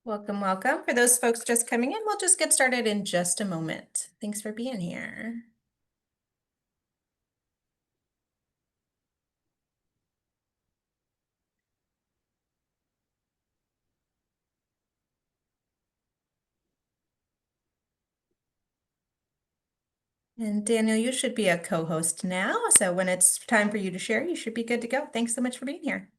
Welcome, welcome. For those folks just coming in, we'll just get started in just a moment. Thanks for being here. And Daniel, you should be a co-host now. So when it's time for you to share, you should be good to go. Thanks so much for being here.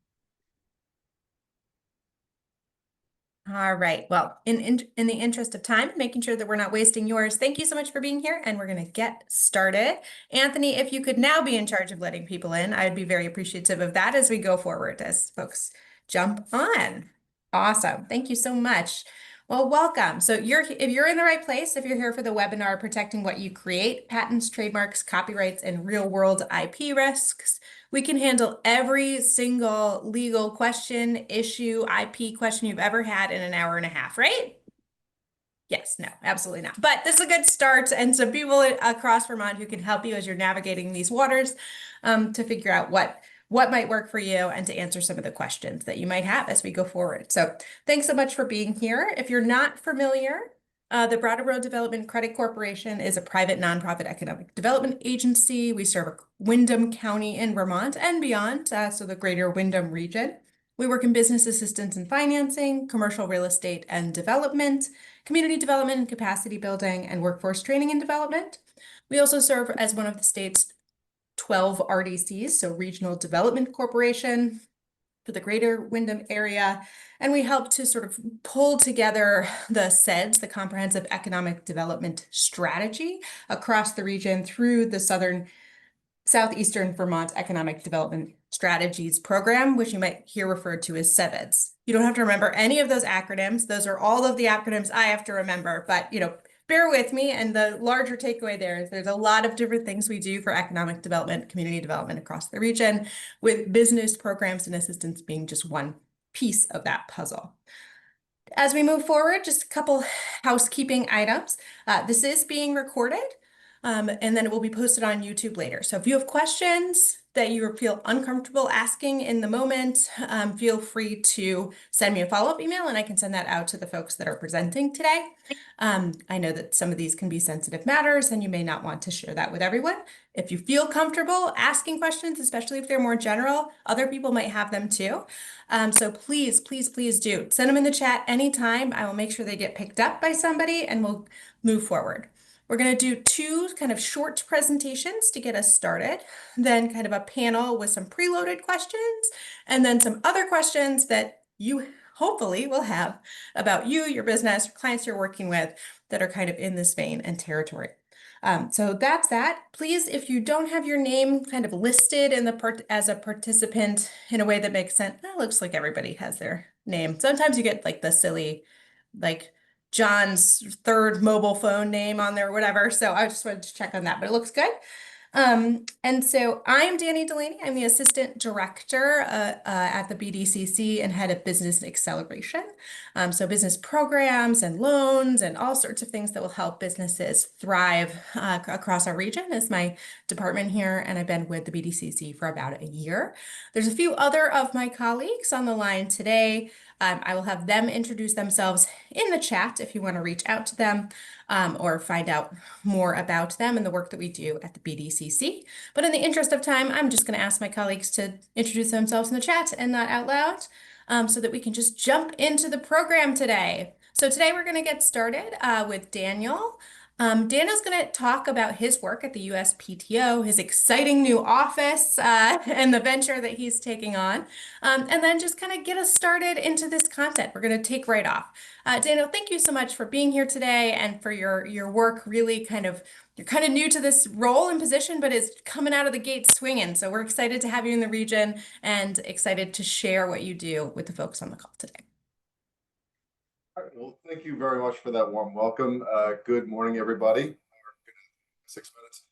All right. Well, in the interest of time, making sure that we're not wasting yours, thank you so much for being here, and we're going to get started. Anthony, if you could now be in charge of letting people in, I'd be very appreciative of that as we go forward, as folks jump on. Awesome. Thank you so much. Well, welcome. So if you're in the right place, if you're here for the webinar, Protecting What You Create, Patents, Trademarks, Copyrights, and Real-World IP Risks, we can handle every single legal question, issue, IP question you've ever had in an hour and a half, right? Yes, no, absolutely not. But this is a good start, and some people across Vermont who can help you as you're navigating these waters to figure out what might work for you and to answer some of the questions that you might have as we go forward. So thanks so much for being here. If you're not familiar, the Brattleboro Development Credit Corporation is a private nonprofit economic development agency. We serve Windham County in Vermont and beyond, so the greater Windham region. We work in business assistance and financing, commercial real estate and development, community development and capacity building, and workforce training and development. We also serve as one of the state's 12 RDCs, so Regional Development Corporation, for the greater Windham area. And we help to sort of pull together the SEDS, the Comprehensive Economic Development Strategy, across the region through the Southeastern Vermont Economic Development Strategies Program, which you might hear referred to as SEVEDS. You don't have to remember any of those acronyms. Those are all of the acronyms I have to remember, but bear with me. And the larger takeaway there is there's a lot of different things we do for economic development, community development across the region, with business programs and assistance being just one piece of that puzzle. As we move forward, just a couple housekeeping items. This is being recorded, and then it will be posted on YouTube later. So if you have questions that you feel uncomfortable asking in the moment, feel free to send me a follow-up email and I can send that out to the folks that are presenting today. I know that some of these can be sensitive matters and you may not want to share that with everyone. If you feel comfortable asking questions, especially if they're more general, other people might have them too. So please, please, please do send them in the chat anytime. I will make sure they get picked up by somebody and we'll move forward. We're going to do two kind of short presentations to get us started, then kind of a panel with some preloaded questions, and then some other questions that you hopefully will have about you, your business, your clients you're working with that are kind of in this vein and territory. So that's that. Please, if you don't have your name kind of listed in as a participant in a way that makes sense, it looks like everybody has their name. Sometimes you get like the silly, like John's third mobile phone name on there or whatever. So I just wanted to check on that, but it looks good. And so I'm Danny Delaney. I'm the Assistant Director at the BDCC and Head of Business Acceleration. So business programs and loans and all sorts of things that will help businesses thrive across our region is my department here. And I've been with the BDCC for about a year. There's a few other of my colleagues on the line today. I will have them introduce themselves in the chat if you want to reach out to them or find out more about them and the work that we do at the BDCC. But in the interest of time, I'm just going to ask my colleagues to introduce themselves in the chat and not out loud so that we can just jump into the program today. So today we're going to get started with Daniel. Daniel's going to talk about his work at the USPTO, his exciting new office, and the venture that he's taking on, and then just kind of get us started into this content. We're going to take right off. Daniel, thank you so much for being here today and for your work. Really you're kind of new to this role and position, but it's coming out of the gate swinging. So we're excited to have you in the region and excited to share what you do with the folks on the call today. All right, well, thank you very much for that warm welcome. Good morning, everybody. 6 minutes.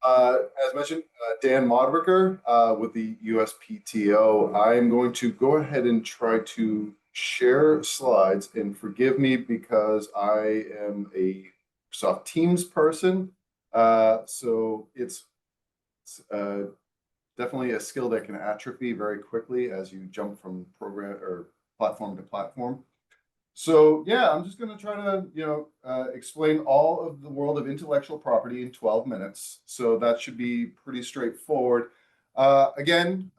As mentioned, Dan Modricker with the USPTO. I'm going to go ahead and try to share slides, and forgive me because I am a Microsoft Teams person. So it's definitely a skill that can atrophy very quickly as you jump from program or platform to platform. So yeah, I'm just going to try to, explain all of the world of intellectual property in 12 minutes. So that should be pretty straightforward. Again,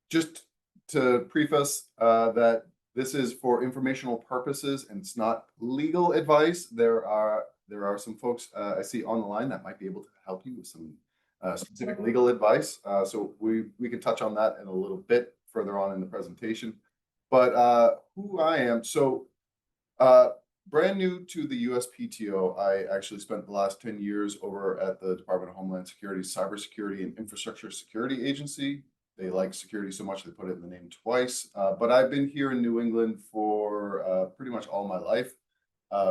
just to preface that this is for informational purposes and it's not legal advice. There are some folks I see on the line that might be able to help you with some specific legal advice. So we can touch on that in a little bit further on in the presentation. But who I am, so uh, brand new to the USPTO, I actually spent the last 10 years over at the Department of Homeland Security's Cybersecurity and Infrastructure Security Agency. They like security so much they put it in the name twice. But I've been here in New England for pretty much all my life,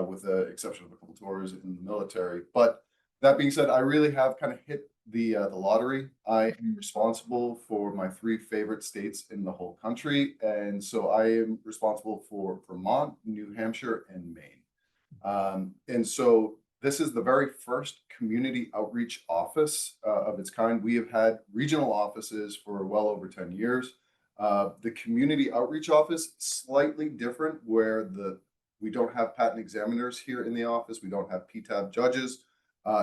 with the exception of a couple tours in the military. But that being said, I really have kind of hit the lottery. I am responsible for my three favorite states in the whole country, and so I am responsible for Vermont, New Hampshire, and Maine. And so this is the very first community outreach office of its kind. We have had regional offices for well over 10 years. The community outreach office, slightly different, where we don't have patent examiners here in the office. We don't have PTAB judges.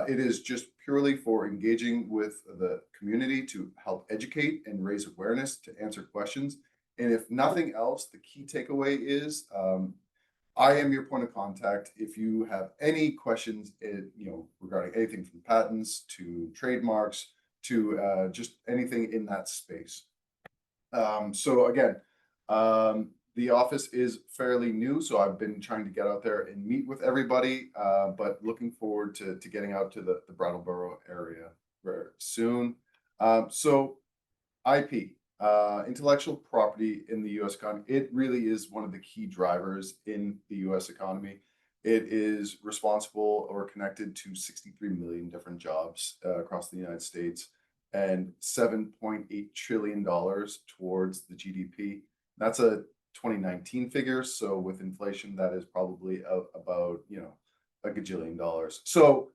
It is just purely for engaging with the community to help educate and raise awareness, to answer questions. And if nothing else, the key takeaway is I am your point of contact if you have any questions, regarding anything from patents to trademarks to just anything in that space. So again, the office is fairly new, so I've been trying to get out there and meet with everybody, but looking forward to getting out to the Brattleboro area very soon. So IP, intellectual property in the U.S. economy, it really is one of the key drivers in the U.S. economy. It is responsible or connected to 63 million different jobs across the United States and $7.8 trillion towards the GDP. That's a 2019 figure. So with inflation, that is probably about, a gajillion dollars. So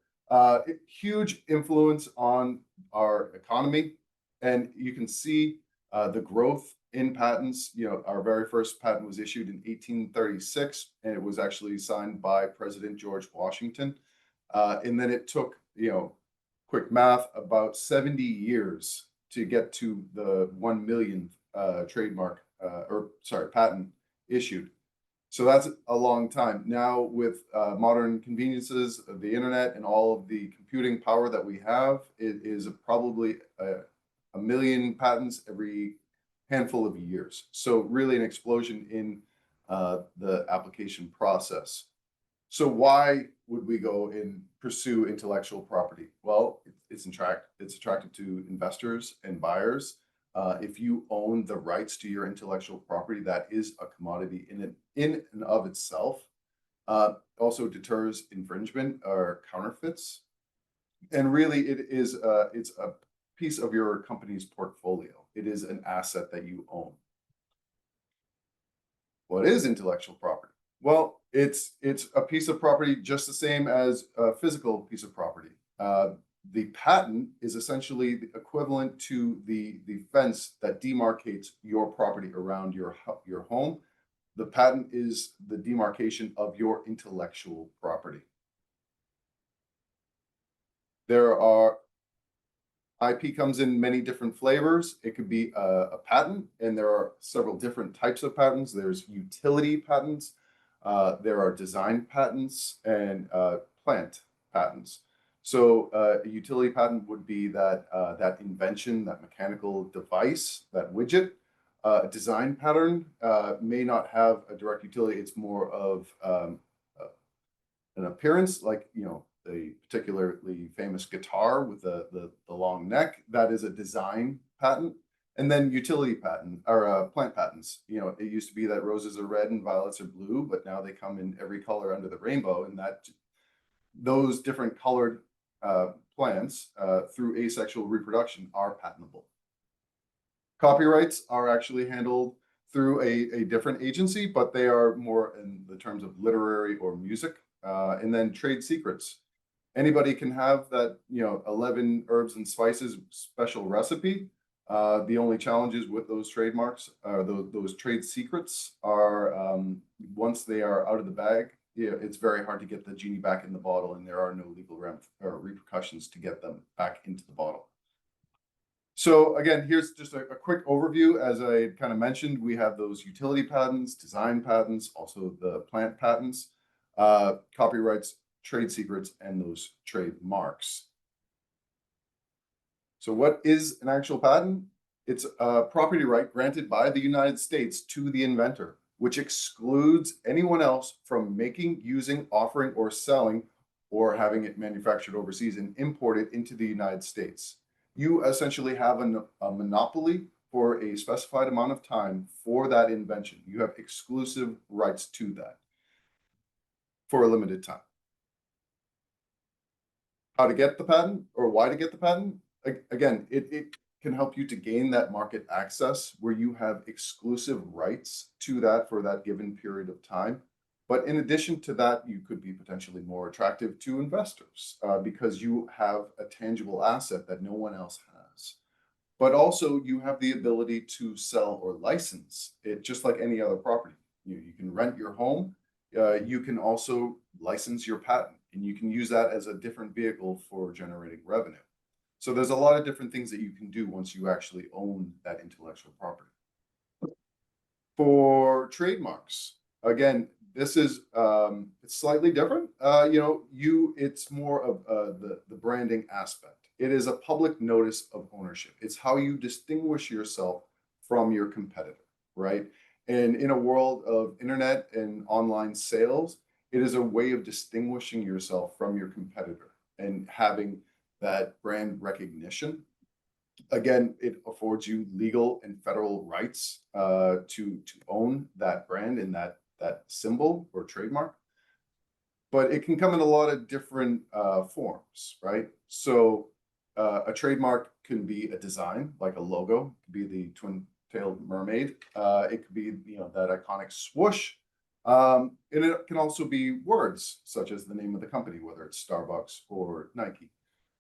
huge influence on our economy. And you can see the growth in patents. Our very first patent was issued in 1836, and it was actually signed by President George Washington. And then it took, quick math, about 70 years to get to the 1 millionth patent issued. So that's a long time. Now with modern conveniences of the internet and all of the computing power that we have, it is probably a million patents every handful of years. So really an explosion in the application process. So why would we go and pursue intellectual property? Well, it's attractive to investors and buyers. If you own the rights to your intellectual property, that is a commodity in and of itself. Also deters infringement or counterfeits. And really it's a piece of your company's portfolio. It is an asset that you own. What is intellectual property? Well, it's a piece of property just the same as a physical piece of property. The patent is essentially the equivalent to the fence that demarcates your property around your home. The patent is the demarcation of your intellectual property. IP comes in many different flavors. It could be a patent, and there are several different types of patents. There's utility patents, there are design patents, and plant patents. So a utility patent would be that invention, that mechanical device, that widget. A design pattern may not have a direct utility. It's more of an appearance, like a particularly famous guitar with the long neck. That is a design patent. And then utility patent or plant patents. It used to be that roses are red and violets are blue, but now they come in every color under the rainbow, and those different colored plants through asexual reproduction are patentable. Copyrights are actually handled through a different agency, but they are more in the terms of literary or music. And then trade secrets. Anybody can have that, 11 herbs and spices special recipe, The only challenges with those trademarks, those trade secrets, are once they are out of the bag, yeah, it's very hard to get the genie back in the bottle, and there are no legal repercussions to get them back into the bottle. So again, here's just a quick overview. As I kind of mentioned, we have those utility patents, design patents, also the plant patents, copyrights, trade secrets, and those trademarks. So what is an actual patent? It's a property right granted by the United States to the inventor, which excludes anyone else from making, using, offering, or selling, or having it manufactured overseas and imported into the United States. You essentially have a monopoly for a specified amount of time for that invention. You have exclusive rights to that for a limited time. How to get the patent or why to get the patent? Again, it can help you to gain that market access where you have exclusive rights to that for that given period of time. But in addition to that, you could be potentially more attractive to investors because you have a tangible asset that no one else has. But also you have the ability to sell or license it just like any other property. You can rent your home. You can also license your patent, and you can use that as a different vehicle for generating revenue. So there's a lot of different things that you can do once you actually own that intellectual property. For trademarks, again, this is it's slightly different. It's more of the branding aspect. It is a public notice of ownership. It's how you distinguish yourself from your competitor, right? And in a world of internet and online sales, it is a way of distinguishing yourself from your competitor and having that brand recognition. Again, it affords you legal and federal rights to own that brand and that symbol or trademark. But it can come in a lot of different forms, right? So a trademark can be a design, like a logo, it could be the twin-tailed mermaid. It could be that iconic swoosh. And it can also be words such as the name of the company, whether it's Starbucks or Nike.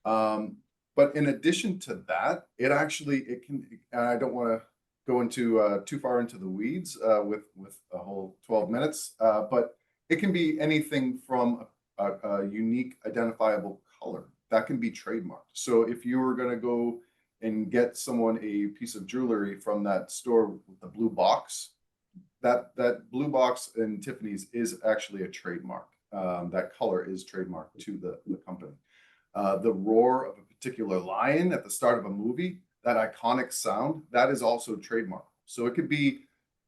But in addition to that, it can, and I don't want to go into too far into the weeds with a whole 12 minutes, but it can be anything from a unique identifiable color that can be trademarked. So if you were going to go and get someone a piece of jewelry from that store with the blue box, that blue box in Tiffany's is actually a trademark. That color is trademarked to the company. The roar of a particular lion at the start of a movie, that iconic sound, that is also trademark. So it could be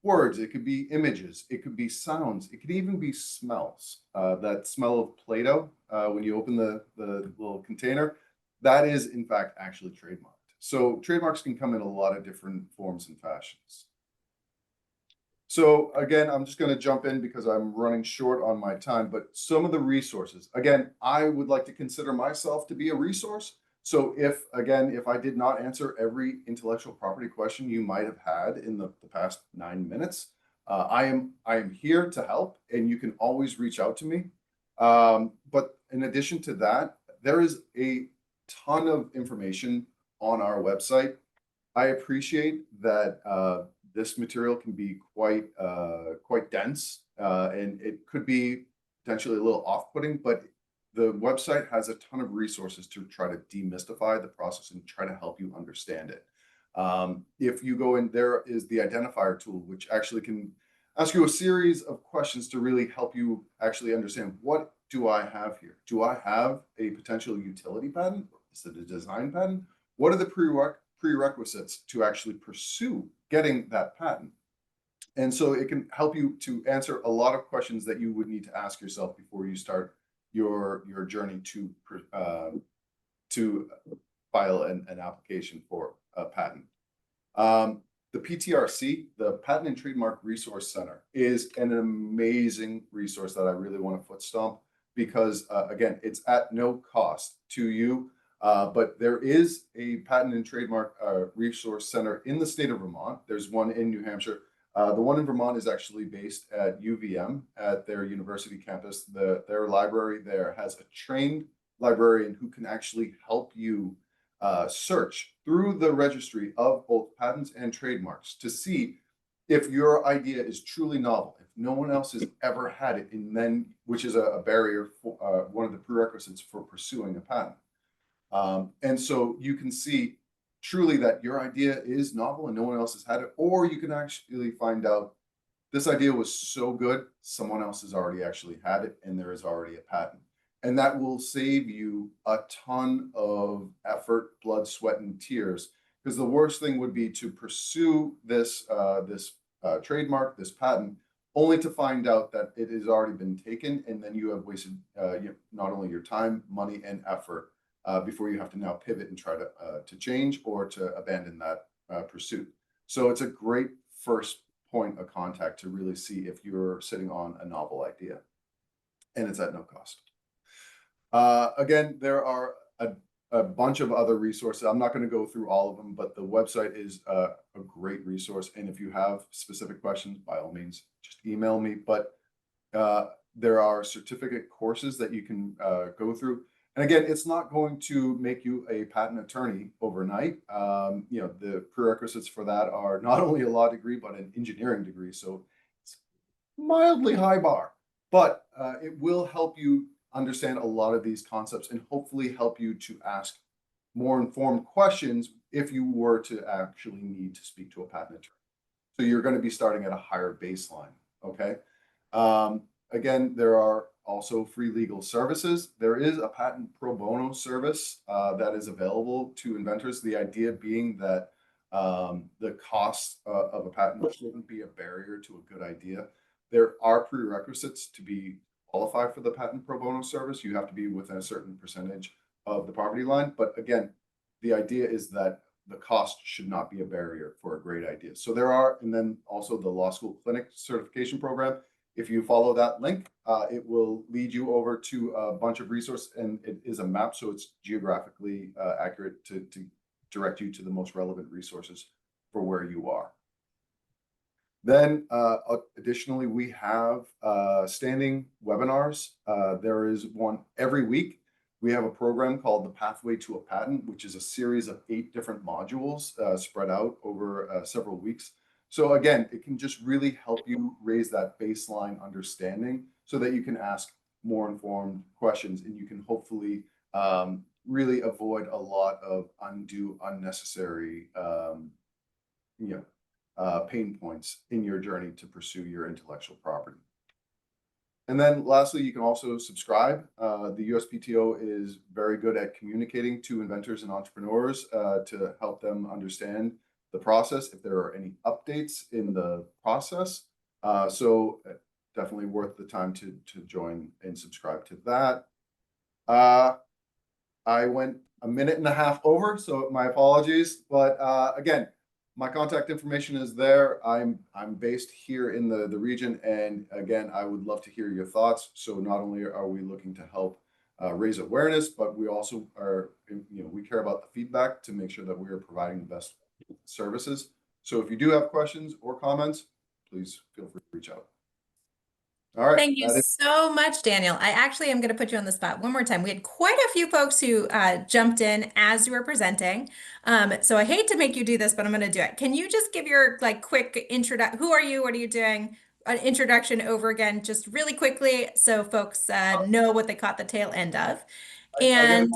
words, it could be images, it could be sounds, it could even be smells. That smell of Play-Doh when you open the little container, that is in fact actually trademarked. So trademarks can come in a lot of different forms and fashions. So again, I'm just going to jump in because I'm running short on my time, but some of the resources, again, I would like to consider myself to be a resource. So if I did not answer every intellectual property question you might have had in the past 9 minutes, I am here to help, and you can always reach out to me. But in addition to that, there is a ton of information on our website. I appreciate that this material can be quite dense, and it could be potentially a little off-putting, but the website has a ton of resources to try to demystify the process and try to help you understand it. If you go in, there is the identifier tool, which actually can ask you a series of questions to really help you actually understand, what do I have here? Do I have a potential utility patent? Is it a design patent? What are the prerequisites to actually pursue getting that patent? And so it can help you to answer a lot of questions that you would need to ask yourself before you start your journey to file an application for a patent. The PTRC, the Patent and Trademark Resource Center, is an amazing resource that I really want to foot stomp because, again, it's at no cost to you. But there is a Patent and Trademark Resource Center in the state of Vermont. There's one in New Hampshire. The one in Vermont is actually based at UVM at their university campus. Their library there has a trained librarian who can actually help you search through the registry of both patents and trademarks to see if your idea is truly novel, if no one else has ever had it, and then, which is a barrier for one of the prerequisites for pursuing a patent. And so you can see truly that your idea is novel and no one else has had it, or you can actually find out this idea was so good, someone else has already actually had it and there is already a patent. And that will save you a ton of effort, blood, sweat, and tears. Because the worst thing would be to pursue this trademark, this patent, only to find out that it has already been taken, and then you have wasted not only your time, money, and effort before you have to now pivot and try to change or to abandon that pursuit. So it's a great first point of contact to really see if you're sitting on a novel idea, and it's at no cost. Again, there are a bunch of other resources. I'm not going to go through all of them, but the website is a great resource. And if you have specific questions, by all means, just email me. But there are certificate courses that you can go through. And again, it's not going to make you a patent attorney overnight. The prerequisites for that are not only a law degree, but an engineering degree. So it's mildly high bar, but it will help you understand a lot of these concepts and hopefully help you to ask more informed questions if you were to actually need to speak to a patent attorney. So you're going to be starting at a higher baseline. Okay. Again, there are also free legal services. There is a patent pro bono service that is available to inventors. The idea being that the cost of a patent shouldn't be a barrier to a good idea. There are prerequisites to be qualified for the patent pro bono service. You have to be within a certain percentage of the property line. But again, the idea is that the cost should not be a barrier for a great idea. So there are, and then also the law school clinic certification program. If you follow that link, it will lead you over to a bunch of resources, and it is a map, so it's geographically accurate to direct you to the most relevant resources for where you are. Then additionally, we have standing webinars. There is one every week. We have a program called the Pathway to a Patent, which is a series of 8 different modules spread out over several weeks. So again, it can just really help you raise that baseline understanding so that you can ask more informed questions, and you can hopefully really avoid a lot of unnecessary pain points in your journey to pursue your intellectual property. And then lastly, you can also subscribe. The USPTO is very good at communicating to inventors and entrepreneurs to help them understand the process if there are any updates in the process. So definitely worth the time to join and subscribe to that. I went a minute and a half over, so my apologies. But again, my contact information is there. I'm based here in the region, and again, I would love to hear your thoughts. So not only are we looking to help raise awareness, but we also are, we care about the feedback to make sure that we are providing the best services. So if you do have questions or comments, please feel free to reach out. All right. Thank you so much, Daniel. I actually am going to put you on the spot one more time. We had quite a few folks who jumped in as you were presenting. So I hate to make you do this, but I'm going to do it. Can you just give your quick introduction? Who are you? What are you doing? An introduction over again, just really quickly, so folks know what they caught the tail end of. And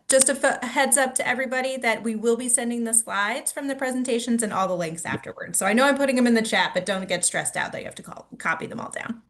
just a heads up to everybody that we will be sending the slides from the presentations and all the links afterwards. So I know I'm putting them in the chat, but don't get stressed out that you have to copy them all down.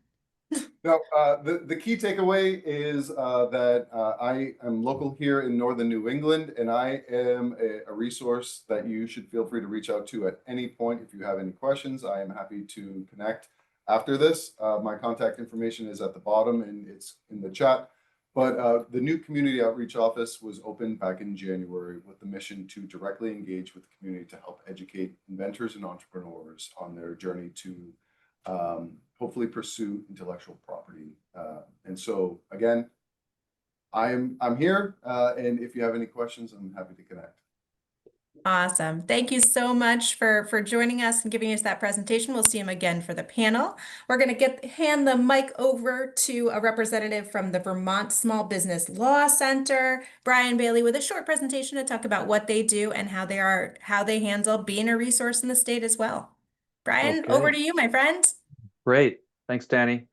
No, the key takeaway is that I am local here in Northern New England, and I am a resource that you should feel free to reach out to at any point. If you have any questions, I am happy to connect after this. My contact information is at the bottom and it's in the chat. But the new community outreach office was opened back in January with the mission to directly engage with the community to help educate inventors and entrepreneurs on their journey to hopefully pursue intellectual property. And so again, I'm here, and if you have any questions, I'm happy to connect. Awesome. Thank you so much for joining us and giving us that presentation. We'll see him again for the panel. We're going to hand the mic over to a representative from the Vermont Small Business Law Center, Brian Bailey, with a short presentation to talk about what they do and how they handle being a resource in the state as well. Brian, over Okay, to you, my friend. great. Thanks, Danny.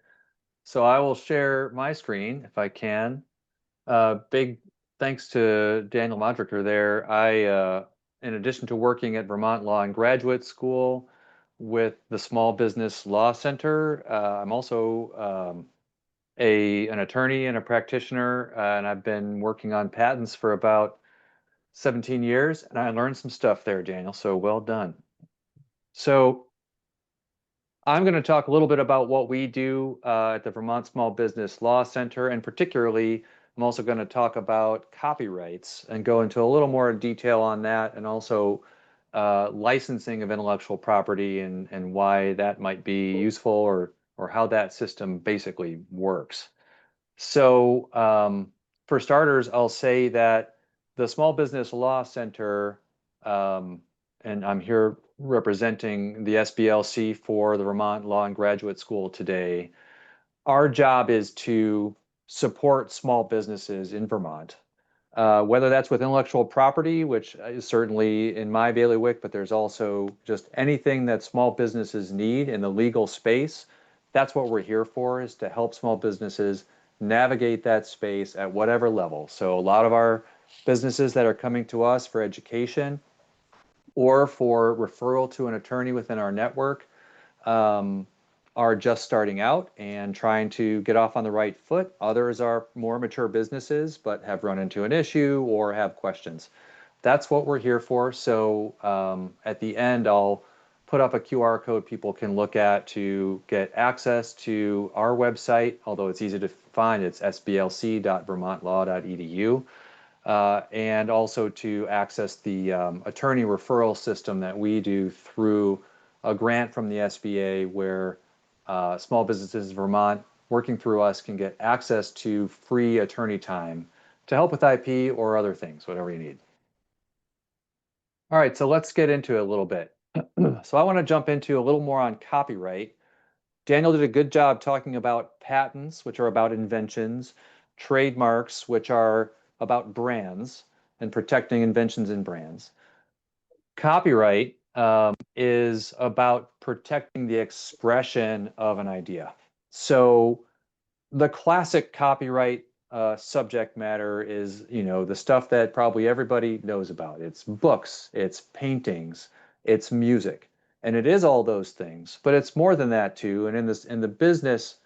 So I will share my screen if I can. Big thanks to Daniel Modricker there. In addition to working at Vermont Law and Graduate School with the Small Business Law Center, I'm also an attorney and a practitioner, and I've been working on patents for about 17 years, and I learned some stuff there, Daniel, so well done. So I'm going to talk a little bit about what we do at the Vermont Small Business Law Center, and particularly, I'm also going to talk about copyrights and go into a little more detail on that, and also licensing of intellectual property and why that might be useful or how that system basically works. So, for starters, I'll say that the Small Business Law Center, and I'm here representing the SBLC for the Vermont Law and Graduate School today. Our job is to support small businesses in Vermont, whether that's with intellectual property, which is certainly in my bailiwick, but there's also just anything that small businesses need in the legal space. That's what we're here for, is to help small businesses navigate that space at whatever level. So a lot of our businesses that are coming to us for education or for referral to an attorney within our network um, are just starting out and trying to get off on the right foot. Others are more mature businesses but have run into an issue or have questions. That's what we're here for. So at the end, I'll put up a QR code people can look at to get access to our website, although it's easy to find. It's sblc.vermontlaw.edu. And also to access the attorney referral system that we do through a grant from the SBA, where small businesses in Vermont working through us can get access to free attorney time to help with IP or other things, whatever you need. All right, so let's get into it a little bit. So I want to jump into a little more on copyright. Daniel did a good job talking about patents, which are about inventions, trademarks, which are about brands and protecting inventions and brands. Copyright is about protecting the expression of an idea. So the classic copyright subject matter is, the stuff that probably everybody knows about. It's books, it's paintings, it's music, and it is all those things. But it's more than that too. And in the business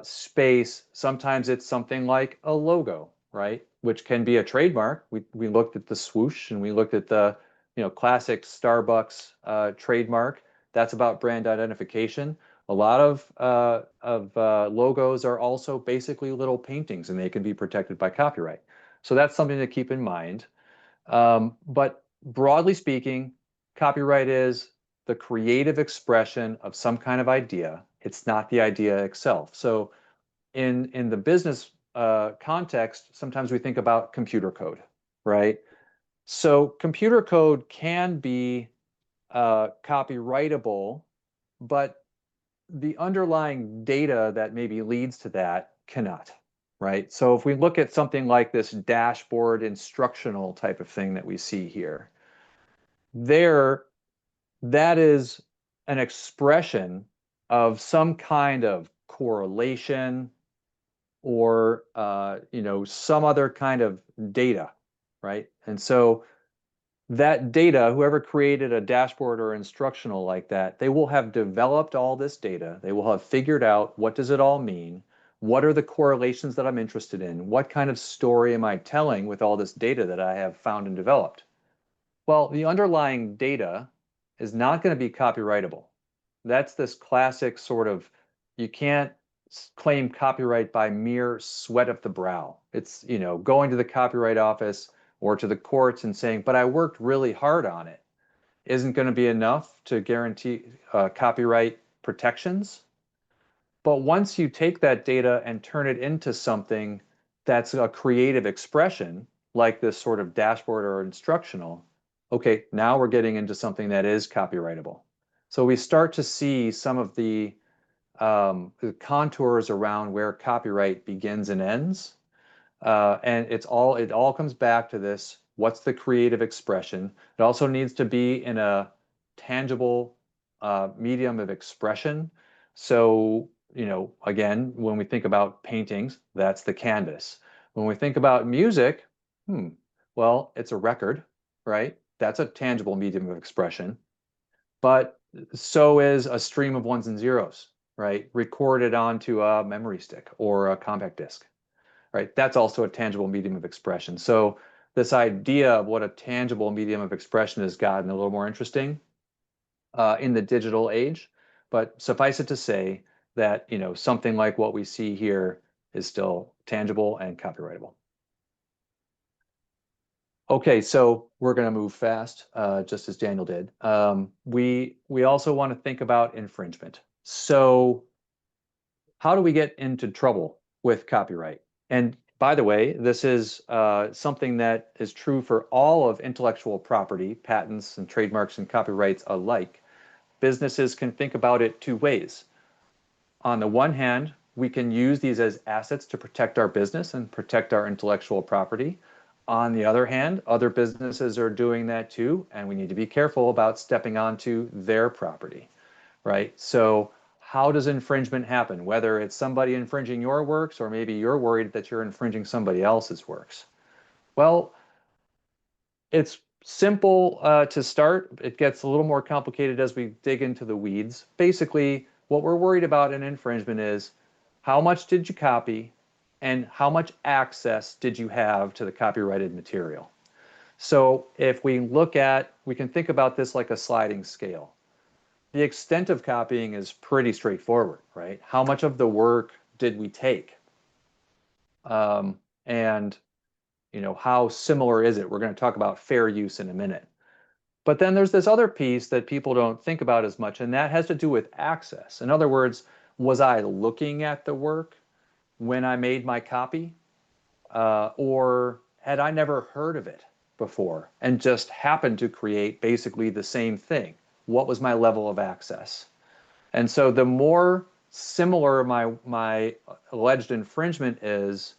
space, sometimes it's something like a logo, right? Which can be a trademark. We looked at the swoosh and we looked at the classic Starbucks trademark. That's about brand identification. A lot of logos are also basically little paintings, and they can be protected by copyright. So that's something to keep in mind. But broadly speaking, copyright is the creative expression of some kind of idea. It's not the idea itself. So in the business context, sometimes we think about computer code, right? So computer code can be copyrightable, but the underlying data that maybe leads to that cannot, right? So if we look at something like this dashboard instructional type of thing that we see here, that is an expression of some kind of correlation or some other kind of data, right? And so that data, whoever created a dashboard or instructional like that, they will have developed all this data. They will have figured out, what does it all mean? What are the correlations that I'm interested in? What kind of story am I telling with all this data that I have found and developed? Well, the underlying data is not going to be copyrightable. That's this classic sort of, you can't claim copyright by mere sweat of the brow. It's, going to the copyright office or to the courts and saying, but I worked really hard on it, isn't going to be enough to guarantee copyright protections. But once you take that data and turn it into something that's a creative expression, like this sort of dashboard or instructional, Okay, now we're getting into something that is copyrightable. So we start to see some of the contours around where copyright begins and ends. And it all comes back to this, what's the creative expression? It also needs to be in a tangible medium of expression. So, again, when we think about paintings, that's the canvas. When we think about music, well, it's a record, right? That's a tangible medium of expression. But so is a stream of ones and zeros, right? Recorded onto a memory stick or a compact disc, right? That's also a tangible medium of expression. So this idea of what a tangible medium of expression has gotten a little more interesting in the digital age. But suffice it to say that, something like what we see here is still tangible and copyrightable. Okay, so we're going to move fast, just as Daniel did. We also want to think about infringement. So how do we get into trouble with copyright? And by the way, this is something that is true for all of intellectual property, patents and trademarks and copyrights alike. Businesses can think about it two ways. On the one hand, we can use these as assets to protect our business and protect our intellectual property. On the other hand, other businesses are doing that too, and we need to be careful about stepping onto their property, right? So how does infringement happen? Whether it's somebody infringing your works or maybe you're worried that you're infringing somebody else's works. Well, it's simple to start. It gets a little more complicated as we dig into the weeds. Basically, what we're worried about in infringement is how much did you copy and how much access did you have to the copyrighted material. So if we can think about this like a sliding scale. The extent of copying is pretty straightforward, right? How much of the work did we take? And how similar is it? We're going to talk about fair use in a minute. But then there's this other piece that people don't think about as much, and that has to do with access. In other words, was I looking at the work when I made my copy? Or had I never heard of it before and just happened to create basically the same thing? What was my level of access? And so the more similar my alleged infringement is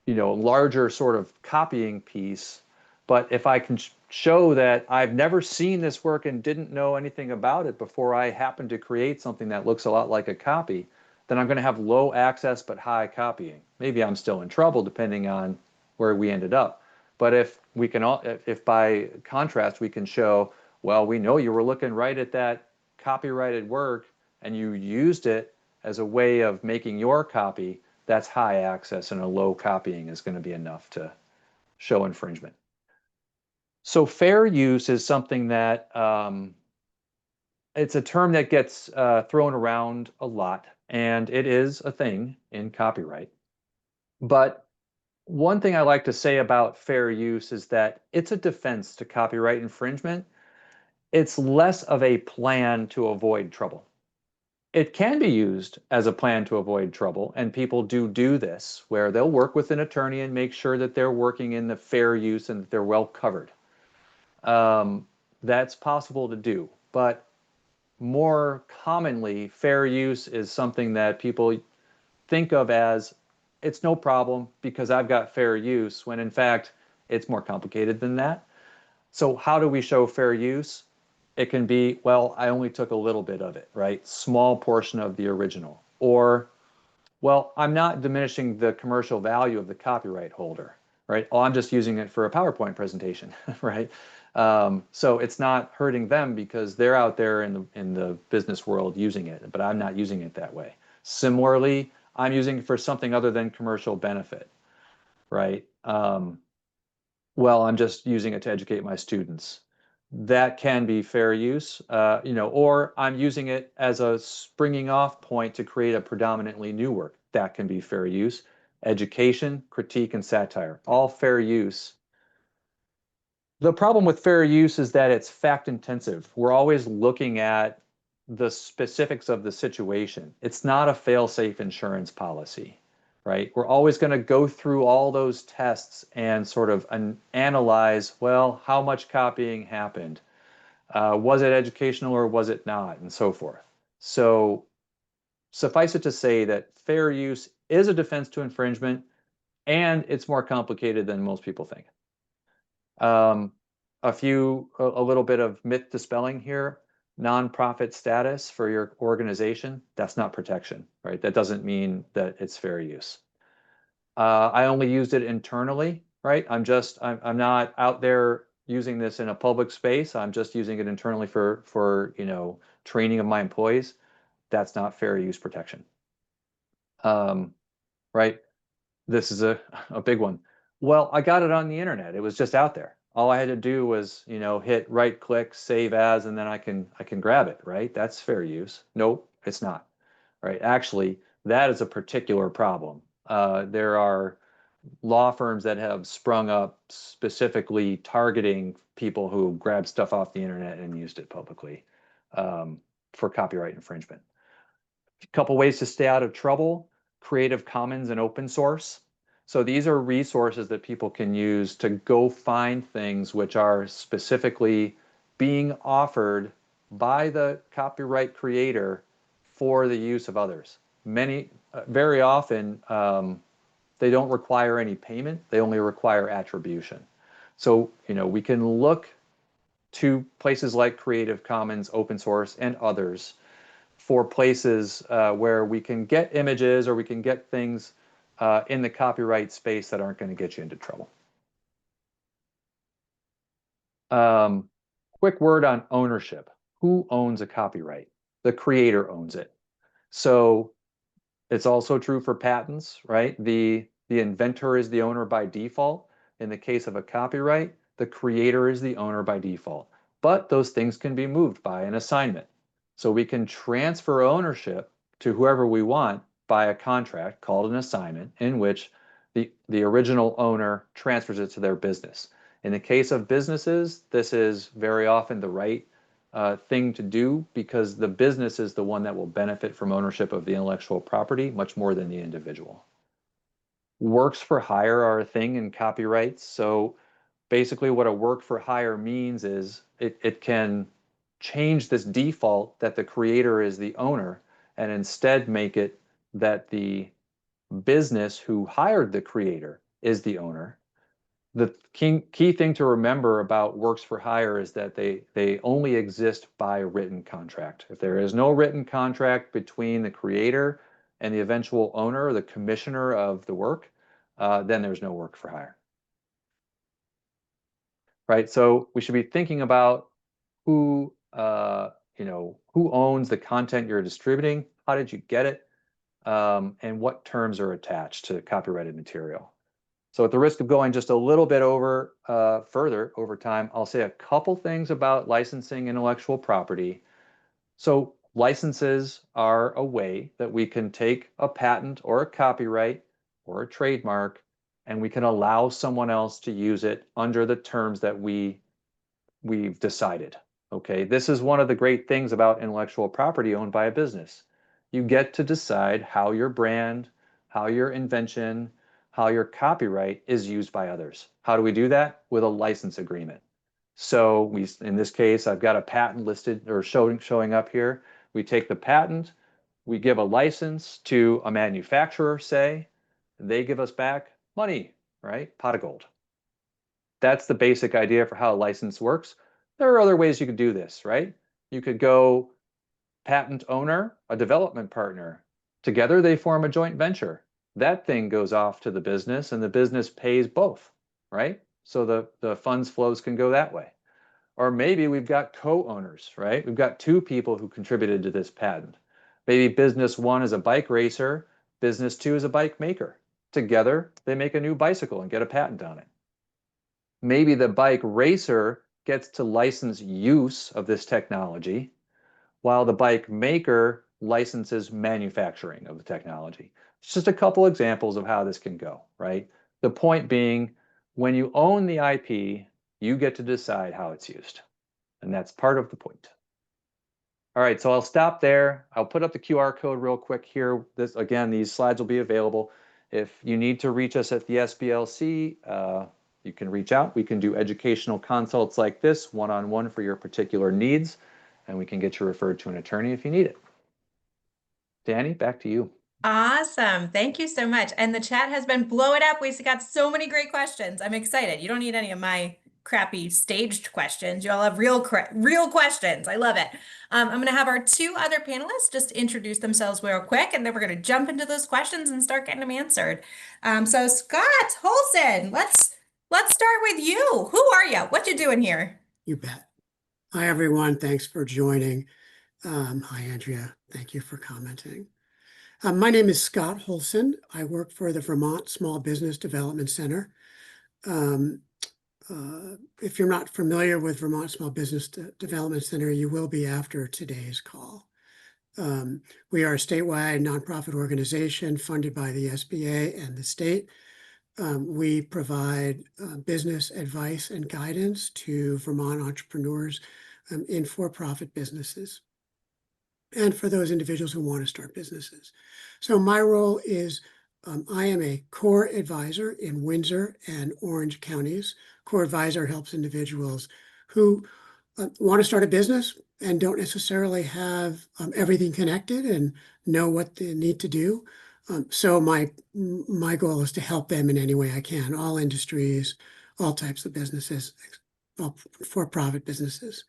larger sort of copying piece. But if I can show that I've never seen this work and didn't know anything about it before I happened to create something that looks a lot like a copy, then I'm going to have low access but high copying. Maybe I'm still in trouble depending on where we ended up. But if by contrast we can show, well, we know you were looking right at that copyrighted work and you used it as a way of making your copy, that's high access, and a low copying is going to be enough to show infringement. So fair use is something that it's a term that gets thrown around a lot, and it is a thing in copyright. But one thing I like to say about fair use is that it's a defense to copyright infringement. It's less of a plan to avoid trouble. It can be used as a plan to avoid trouble, and people do this, where they'll work with an attorney and make sure that they're working in the fair use and that they're well covered. That's possible to do, but more commonly, fair use is something that people think of as it's no problem because I've got fair use, when in fact it's more complicated than that. So how do we show fair use? It can be, well, I only took a little bit of it, right? Small portion of the original. Or, well, I'm not diminishing the commercial value of the copyright holder, right? Oh, I'm just using it for a PowerPoint presentation, right? So it's not hurting them because they're out there in the business world using it, but I'm not using it that way. Similarly, I'm using it for something other than commercial benefit, right? Well, I'm just using it to educate my students. That can be fair use, or I'm using it as a springing off point to create a predominantly new work. That can be fair use. Education, critique, and satire, all fair use. The problem with fair use is that it's fact intensive. We're always looking at the specifics of the situation. It's not a fail-safe insurance policy, right? We're always going to go through all those tests and sort of analyze, well, how much copying happened? Was it educational or was it not? And so forth. So suffice it to say that fair use is a defense to infringement, and it's more complicated than most people think. A little bit of myth dispelling here. Nonprofit status for your organization, that's not protection, right? That doesn't mean that it's fair use. I only used it internally, right? I'm not out there using this in a public space. I'm just using it internally for training of my employees. That's not fair use protection. Right? This is a big one. Well, I got it on the internet. It was just out there. All I had to do was, hit right click, save as, and then I can grab it, right? That's fair use. Nope, it's not. Right? Actually, that is a particular problem. There are law firms that have sprung up specifically targeting people who grabbed stuff off the internet and used it publicly for copyright infringement. A couple ways to stay out of trouble: Creative Commons and open source. So these are resources that people can use to go find things which are specifically being offered by the copyright creator for the use of others. Very often, they don't require any payment. They only require attribution. So, we can look to places like Creative Commons, open source, and others for places where we can get images or we can get things in the copyright space that aren't going to get you into trouble. Quick word on ownership. Who owns a copyright? The creator owns it. So it's also true for patents, right? The inventor is the owner by default. In the case of a copyright, the creator is the owner by default. But those things can be moved by an assignment. So we can transfer ownership to whoever we want by a contract called an assignment, in which the original owner transfers it to their business. In the case of businesses, this is very often the right thing to do, because the business is the one that will benefit from ownership of the intellectual property much more than the individual. Works for hire are a thing in copyrights. So basically what a work for hire means is it can change this default that the creator is the owner and instead make it that the business who hired the creator is the owner. The key thing to remember about works for hire is that they only exist by written contract. If there is no written contract between the creator and the eventual owner, the commissioner of the work, then there's no work for hire. Right? So we should be thinking about who owns the content you're distributing, how did you get it, and what terms are attached to copyrighted material. So at the risk of going just a little bit further over time, I'll say a couple things about licensing intellectual property. So licenses are a way that we can take a patent or a copyright or a trademark, and we can allow someone else to use it under the terms that we've decided. Okay, this is one of the great things about intellectual property owned by a business. You get to decide how your brand, how your invention, how your copyright is used by others. How do we do that? With a license agreement. So in this case, I've got a patent listed or showing up here. We take the patent, we give a license to a manufacturer, say, they give us back money, right? Pot of gold. That's the basic idea for how a license works. There are other ways you could do this, right? You could go patent owner, a development partner. Together they form a joint venture. That thing goes off to the business and the business pays both, right? So the funds flows can go that way. Or maybe we've got co-owners, right? We've got two people who contributed to this patent. Maybe business one is a bike racer, business two is a bike maker. Together, they make a new bicycle and get a patent on it. Maybe the bike racer gets to license use of this technology, while the bike maker licenses manufacturing of the technology. It's just a couple examples of how this can go, right? The point being, when you own the IP, you get to decide how it's used. And that's part of the point. All right, so I'll stop there. I'll put up the QR code real quick here. Again, these slides will be available. If you need to reach us at the SBLC, you can reach out. We can do educational consults like this, one-on-one for your particular needs, and we can get you referred to an attorney if you need it. Danny, back to you. Awesome. Thank you so much. And the chat has been blowing up. We've got so many great questions. I'm excited. You don't need any of my crappy staged questions. You all have real questions. I love it. I'm going to have our two other panelists just introduce themselves real quick, and then we're going to jump into those questions and start getting them answered. So Scott Holson, let's start with you. Who are you? What you doing here? You bet. Hi, everyone. Thanks for joining. Hi, Andrea. Thank you for commenting. My name is Scott Holson. I work for the Vermont Small Business Development Center. If you're not familiar with Vermont Small Business Development Center, you will be after today's call. We are a statewide nonprofit organization funded by the SBA and the state. We provide business advice and guidance to Vermont entrepreneurs in for-profit businesses and for those individuals who want to start businesses. So my role is I am a core advisor in Windsor and Orange counties. Core advisor helps individuals who want to start a business and don't necessarily have everything connected and know what they need to do. So my goal is to help them in any way I can, all industries, all types of businesses, all for-profit businesses.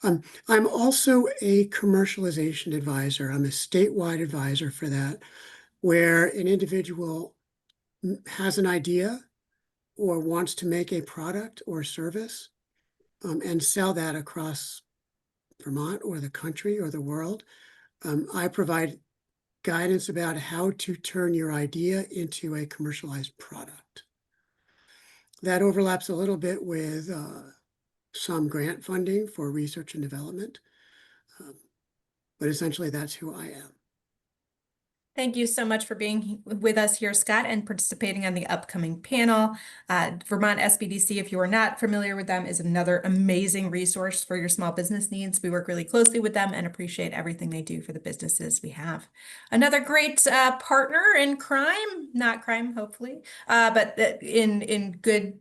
I'm also a commercialization advisor. I'm a statewide advisor for that, where an individual has an idea or wants to make a product or service and sell that across Vermont or the country or the world. I provide guidance about how to turn your idea into a commercialized product. That overlaps a little bit with some grant funding for research and development, but essentially that's who I am. Thank you so much for being with us here, Scott, and participating on the upcoming panel. Vermont SBDC, if you are not familiar with them, is another amazing resource for your small business needs. We work really closely with them and appreciate everything they do for the businesses we have. Another great partner in crime, not crime, hopefully, but in good.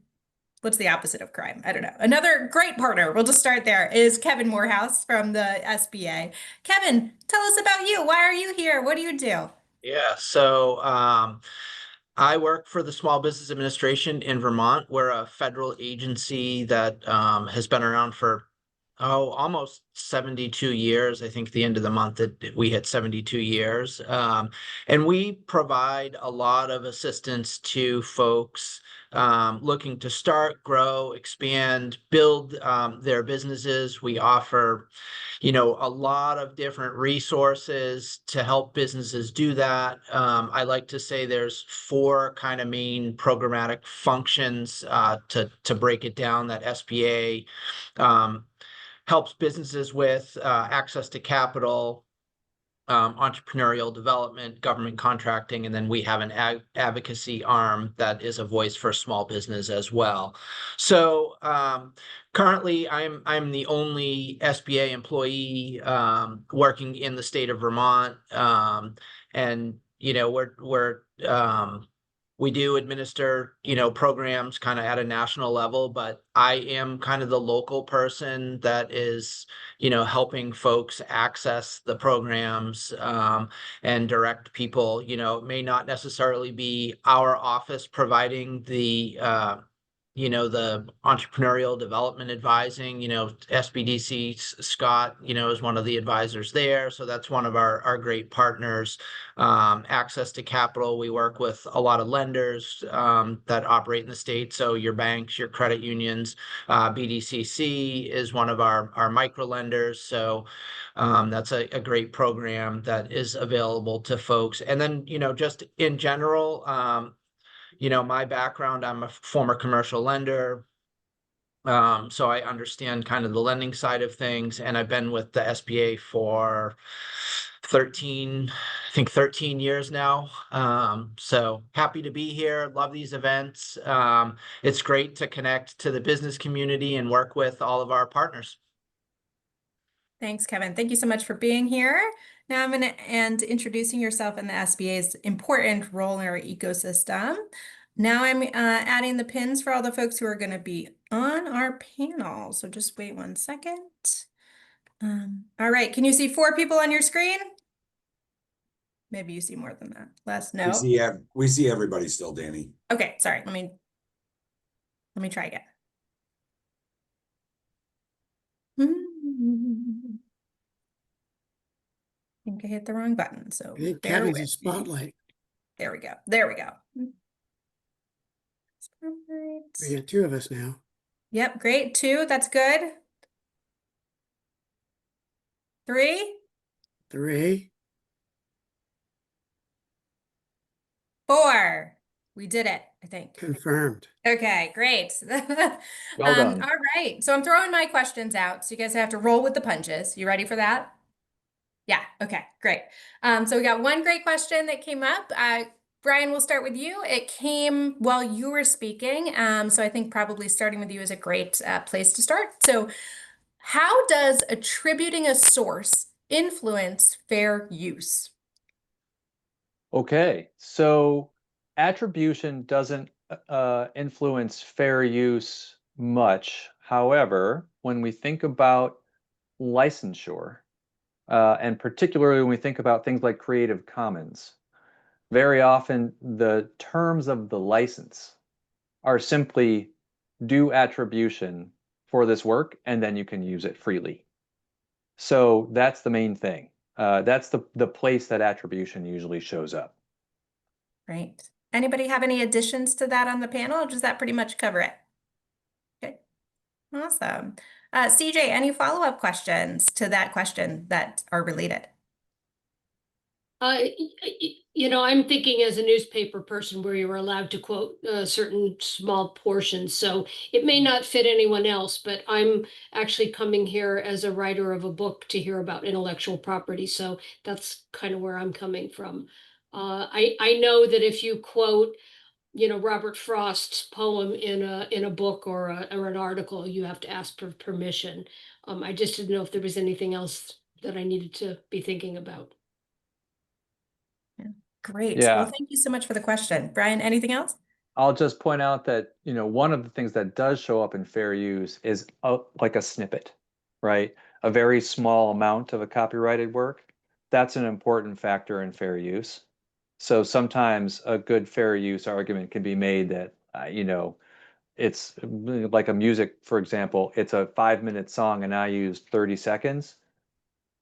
What's the opposite of crime? I don't know. Another great partner, we'll just start there, is Kevin Morehouse from the SBA. Kevin, tell us about you. Why are you here? What do you do? Yeah, so I work for the Small Business Administration in Vermont. We're a federal agency that has been around for almost 72 years. I think at the end of the month that we hit 72 years. And we provide a lot of assistance to folks looking to start, grow, expand, build their businesses. We offer a lot of different resources to help businesses do that. I like to say there's four kind of main programmatic functions to break it down that SBA helps businesses with: access to capital, entrepreneurial development, government contracting, and then we have an advocacy arm that is a voice for small business as well. So currently, I'm the only SBA employee working in the state of Vermont, and we do administer programs kind of at a national level, but I am kind of the local person that is helping folks access the programs and direct people. It may not necessarily be our office providing the the entrepreneurial development advising. SBDC Scott is one of the advisors there, so that's one of our great partners. Access to capital, we work with a lot of lenders that operate in the state, so your banks, your credit unions. BDCC is one of our micro lenders, so that's a great program that is available to folks. And then just in general, my background, I'm a former commercial lender, so I understand kind of the lending side of things, and I've been with the SBA for 13 years now. So happy to be here. Love these events. It's great to connect to the business community and work with all of our partners. Thanks, Kevin. Thank you so much for being here. Now I'm going to and introducing yourself and the SBA's important role in our ecosystem. Now I'm adding the pins for all the folks who are going to be on our panel. So just wait 1 second. All right, can you see 4 people on your screen? Maybe you see more than that. Less, no. We see everybody still, Danny. Okay, sorry. Let me try again. I think I hit the wrong button, so I think bear Kevin's a with me. spotlight. There we go. There we go. That's We perfect. got 2 of us now. Yep, great. 2, that's good. 3, 3. 4. We did it, I think. Confirmed. Okay, great. Well done. All right. So I'm throwing my questions out, so you guys have to roll with the punches. You ready for that? Yeah, okay, great. So we got one great question that came up. Brian, we'll start with you. It came while you were speaking, so I think probably starting with you is a great place to start. So how does attributing a source influence fair use? Okay, so attribution doesn't influence fair use much. However, when we think about licensure, and particularly when we think about things like Creative Commons, very often the terms of the license are simply do attribution for this work, and then you can use it freely. So that's the main thing. That's the place that attribution usually shows up. Right. Anybody have any additions to that on the panel, or does that pretty much cover it? Okay, awesome. CJ, any follow-up questions to that question that are related? I'm thinking as a newspaper person where you're allowed to quote certain small portions. So it may not fit anyone else, but I'm actually coming here as a writer of a book to hear about intellectual property. So that's kind of where I'm coming from. I know that if you quote, Robert Frost's poem in a book or an article, you have to ask for permission. I just didn't know if there was anything else that I needed to be thinking about. Great. Yeah. Well, thank you so much for the question. Brian, anything else? I'll just point out that, one of the things that does show up in fair use is like a snippet, right? A very small amount of a copyrighted work. That's an important factor in fair use. So sometimes a good fair use argument can be made that, it's like a music, for example, it's a 5-minute song and I used 30 seconds.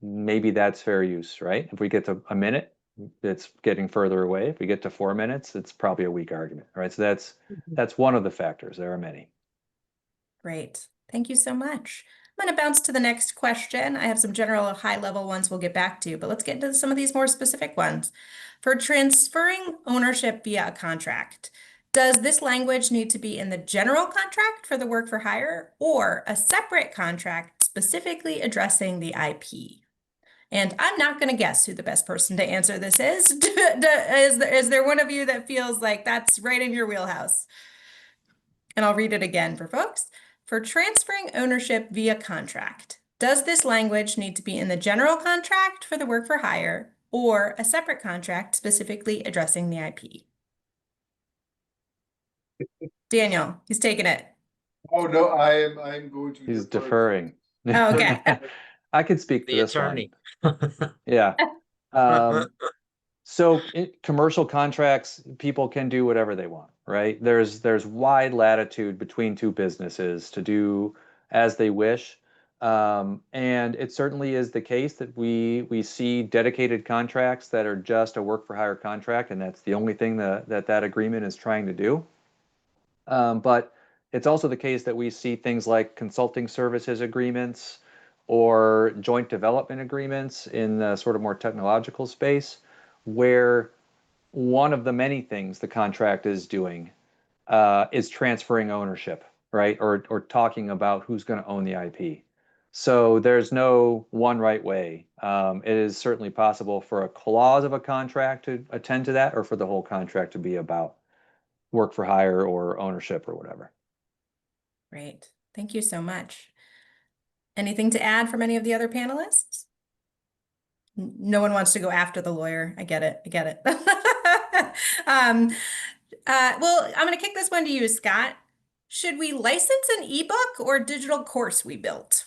Maybe that's fair use, right? If we get to a minute, it's getting further away. If we get to 4 minutes, it's probably a weak argument, right? So that's one of the factors. There are many. Great. Thank you so much. I'm going to bounce to the next question. I have some general high-level ones we'll get back to, but let's get into some of these more specific ones. For transferring ownership via a contract, does this language need to be in the general contract for the work for hire or a separate contract specifically addressing the IP? And I'm not going to guess who the best person to answer this is. Is there one of you that feels like that's right in your wheelhouse? And I'll read it again for folks. For transferring ownership via contract, does this language need to be in the general contract for the work for hire or a separate contract specifically addressing the IP? Daniel, he's taking it. Oh, no, I'm going to. He's defer to- deferring. Oh, okay. I could speak to The this one. attorney. Yeah. So commercial contracts, people can do whatever they want, right? There's wide latitude between two businesses to do as they wish. And it certainly is the case that we see dedicated contracts that are just a work for hire contract, and that's the only thing that agreement is trying to do. But it's also the case that we see things like consulting services agreements or joint development agreements in the sort of more technological space, where one of the many things the contract is doing is transferring ownership, right? Or talking about who's going to own the IP. So there's no one right way. It is certainly possible for a clause of a contract to attend to that, or for the whole contract to be about work for hire or ownership or whatever. Great. Thank you so much. Anything to add from any of the other panelists? No one wants to go after the lawyer. I get it. I get it. Well, I'm going to kick this one to you, Scott. Should we license an ebook or digital course we built?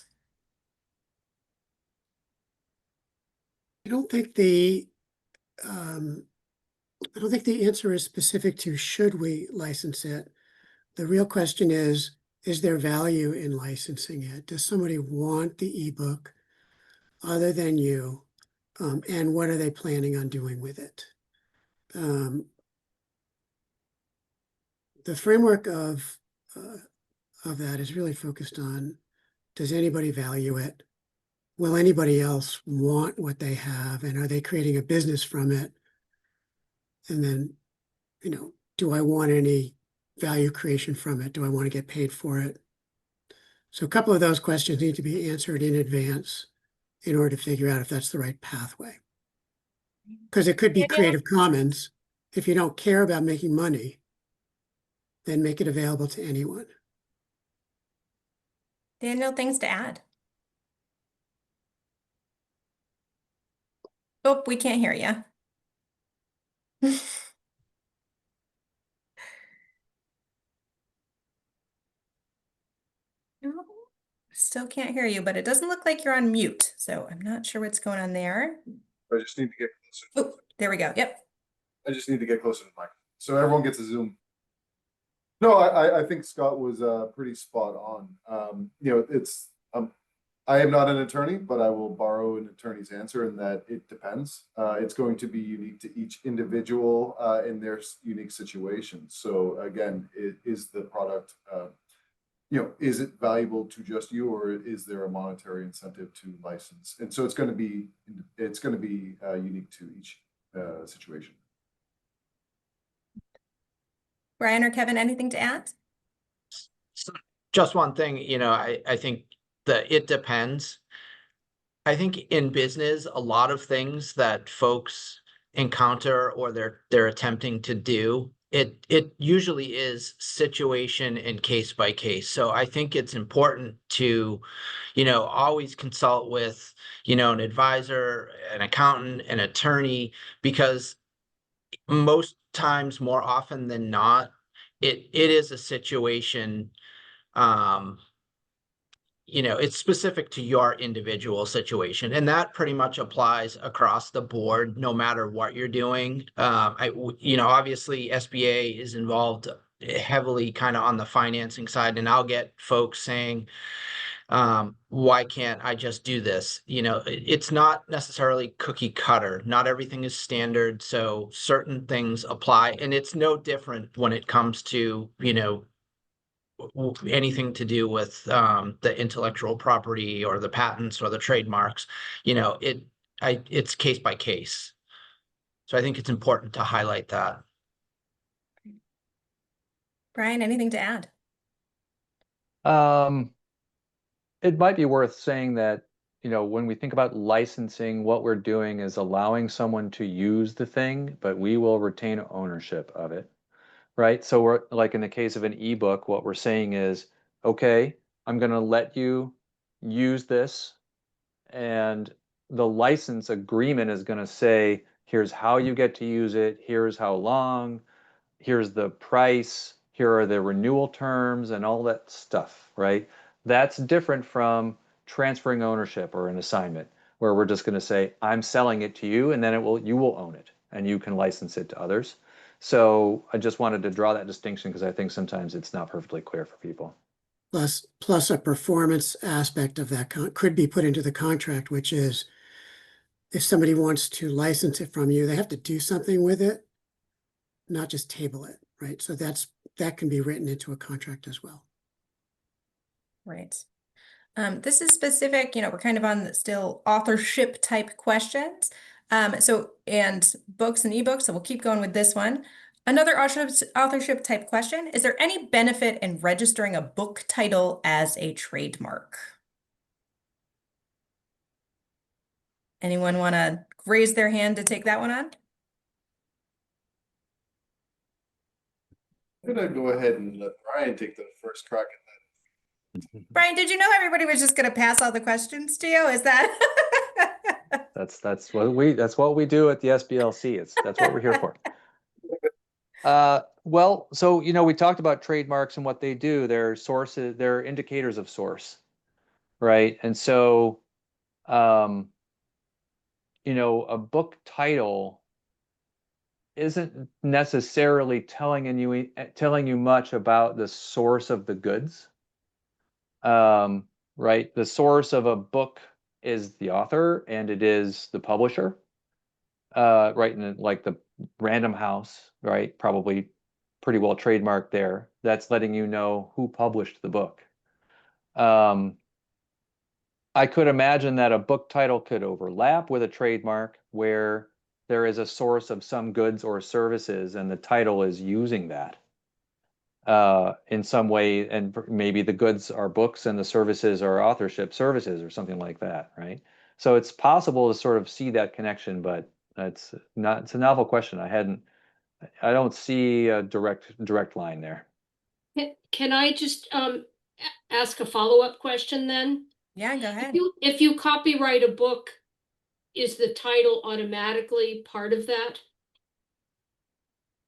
I don't think the answer is specific to should we license it. The real question is there value in licensing it? Does somebody want the ebook other than you? And what are they planning on doing with it? The framework of that is really focused on, does anybody value it? Will anybody else want what they have? And are they creating a business from it? And then, do I want any value creation from it? Do I want to get paid for it? So a couple of those questions need to be answered in advance in order to figure out if that's the right pathway. Because it could be Daniel? Creative Commons. If you don't care about making money, then make it available to anyone. Daniel, things to add? Oh, we can't hear you. No, still can't hear you, but it doesn't look like you're on mute. So I'm not sure what's going on there. I just need to get closer. Oh, there we go. Yep. I just need to get closer to the mic so everyone gets a zoom. No, I think Scott was pretty spot on. It's I am not an attorney, but I will borrow an attorney's answer in that it depends. It's going to be unique to each individual in their unique situation. So again, is the product, is it valuable to just you, or is there a monetary incentive to license? And so it's going to be unique to each situation. Brian or Kevin, anything to add? So just one thing, I think that it depends. I think in business, a lot of things that folks encounter or they're attempting to do, it usually is situation and case by case. So I think it's important to, always consult with, an advisor, an accountant, an attorney, because most times, more often than not, it is a situation, it's specific to your individual situation, and that pretty much applies across the board, no matter what you're doing. Obviously SBA is involved heavily kind of on the financing side, and I'll get folks saying, why can't I just do this? It's not necessarily cookie cutter. Not everything is standard. So certain things apply, and it's no different when it comes to, anything to do with the intellectual property or the patents or the trademarks. It's case by case. So I think it's important to highlight that. Brian, anything to add? It might be worth saying that, when we think about licensing, what we're doing is allowing someone to use the thing, but we will retain ownership of it, right? So we're like in the case of an ebook, what we're saying is, okay, I'm going to let you use this, and the license agreement is going to say, here's how you get to use it, here's how long, here's the price, here are the renewal terms and all that stuff, right? That's different from transferring ownership or an assignment, where we're just going to say, I'm selling it to you, and then you will own it and you can license it to others. So I just wanted to draw that distinction because I think sometimes it's not perfectly clear for people. Plus a performance aspect of that could be put into the contract, which is if somebody wants to license it from you, they have to do something with it, not just table it, right? So that can be written into a contract as well. Right. This is specific, we're kind of on the still authorship type questions. And books and ebooks, so we'll keep going with this one. Another authorship type question: is there any benefit in registering a book title as a trademark? Anyone want to raise their hand to take that one on? I'm gonna go ahead and let Brian take the first crack at Brian, did you know everybody was just going to pass all the questions to you? Is that? That's what we do at the SBLC. That's what we're here for. Well, so we talked about trademarks and what they do. They're sources, they're indicators of source, right? And so, a book title isn't necessarily telling you much about the source of the goods. Right? The source of a book is the author and it is the publisher. Right, in like the Random House, right? Probably pretty well trademarked there. That's letting you know who published the book. I could imagine that a book title could overlap with a trademark where there is a source of some goods or services and the title is using that in some way, and maybe the goods are books and the services are authorship services or something like that, right? So it's possible to sort of see that connection, but it's a novel question. I don't see a direct line there. Can I just ask a follow-up question then? Yeah, go ahead. If you copyright a book, is the title automatically part of that?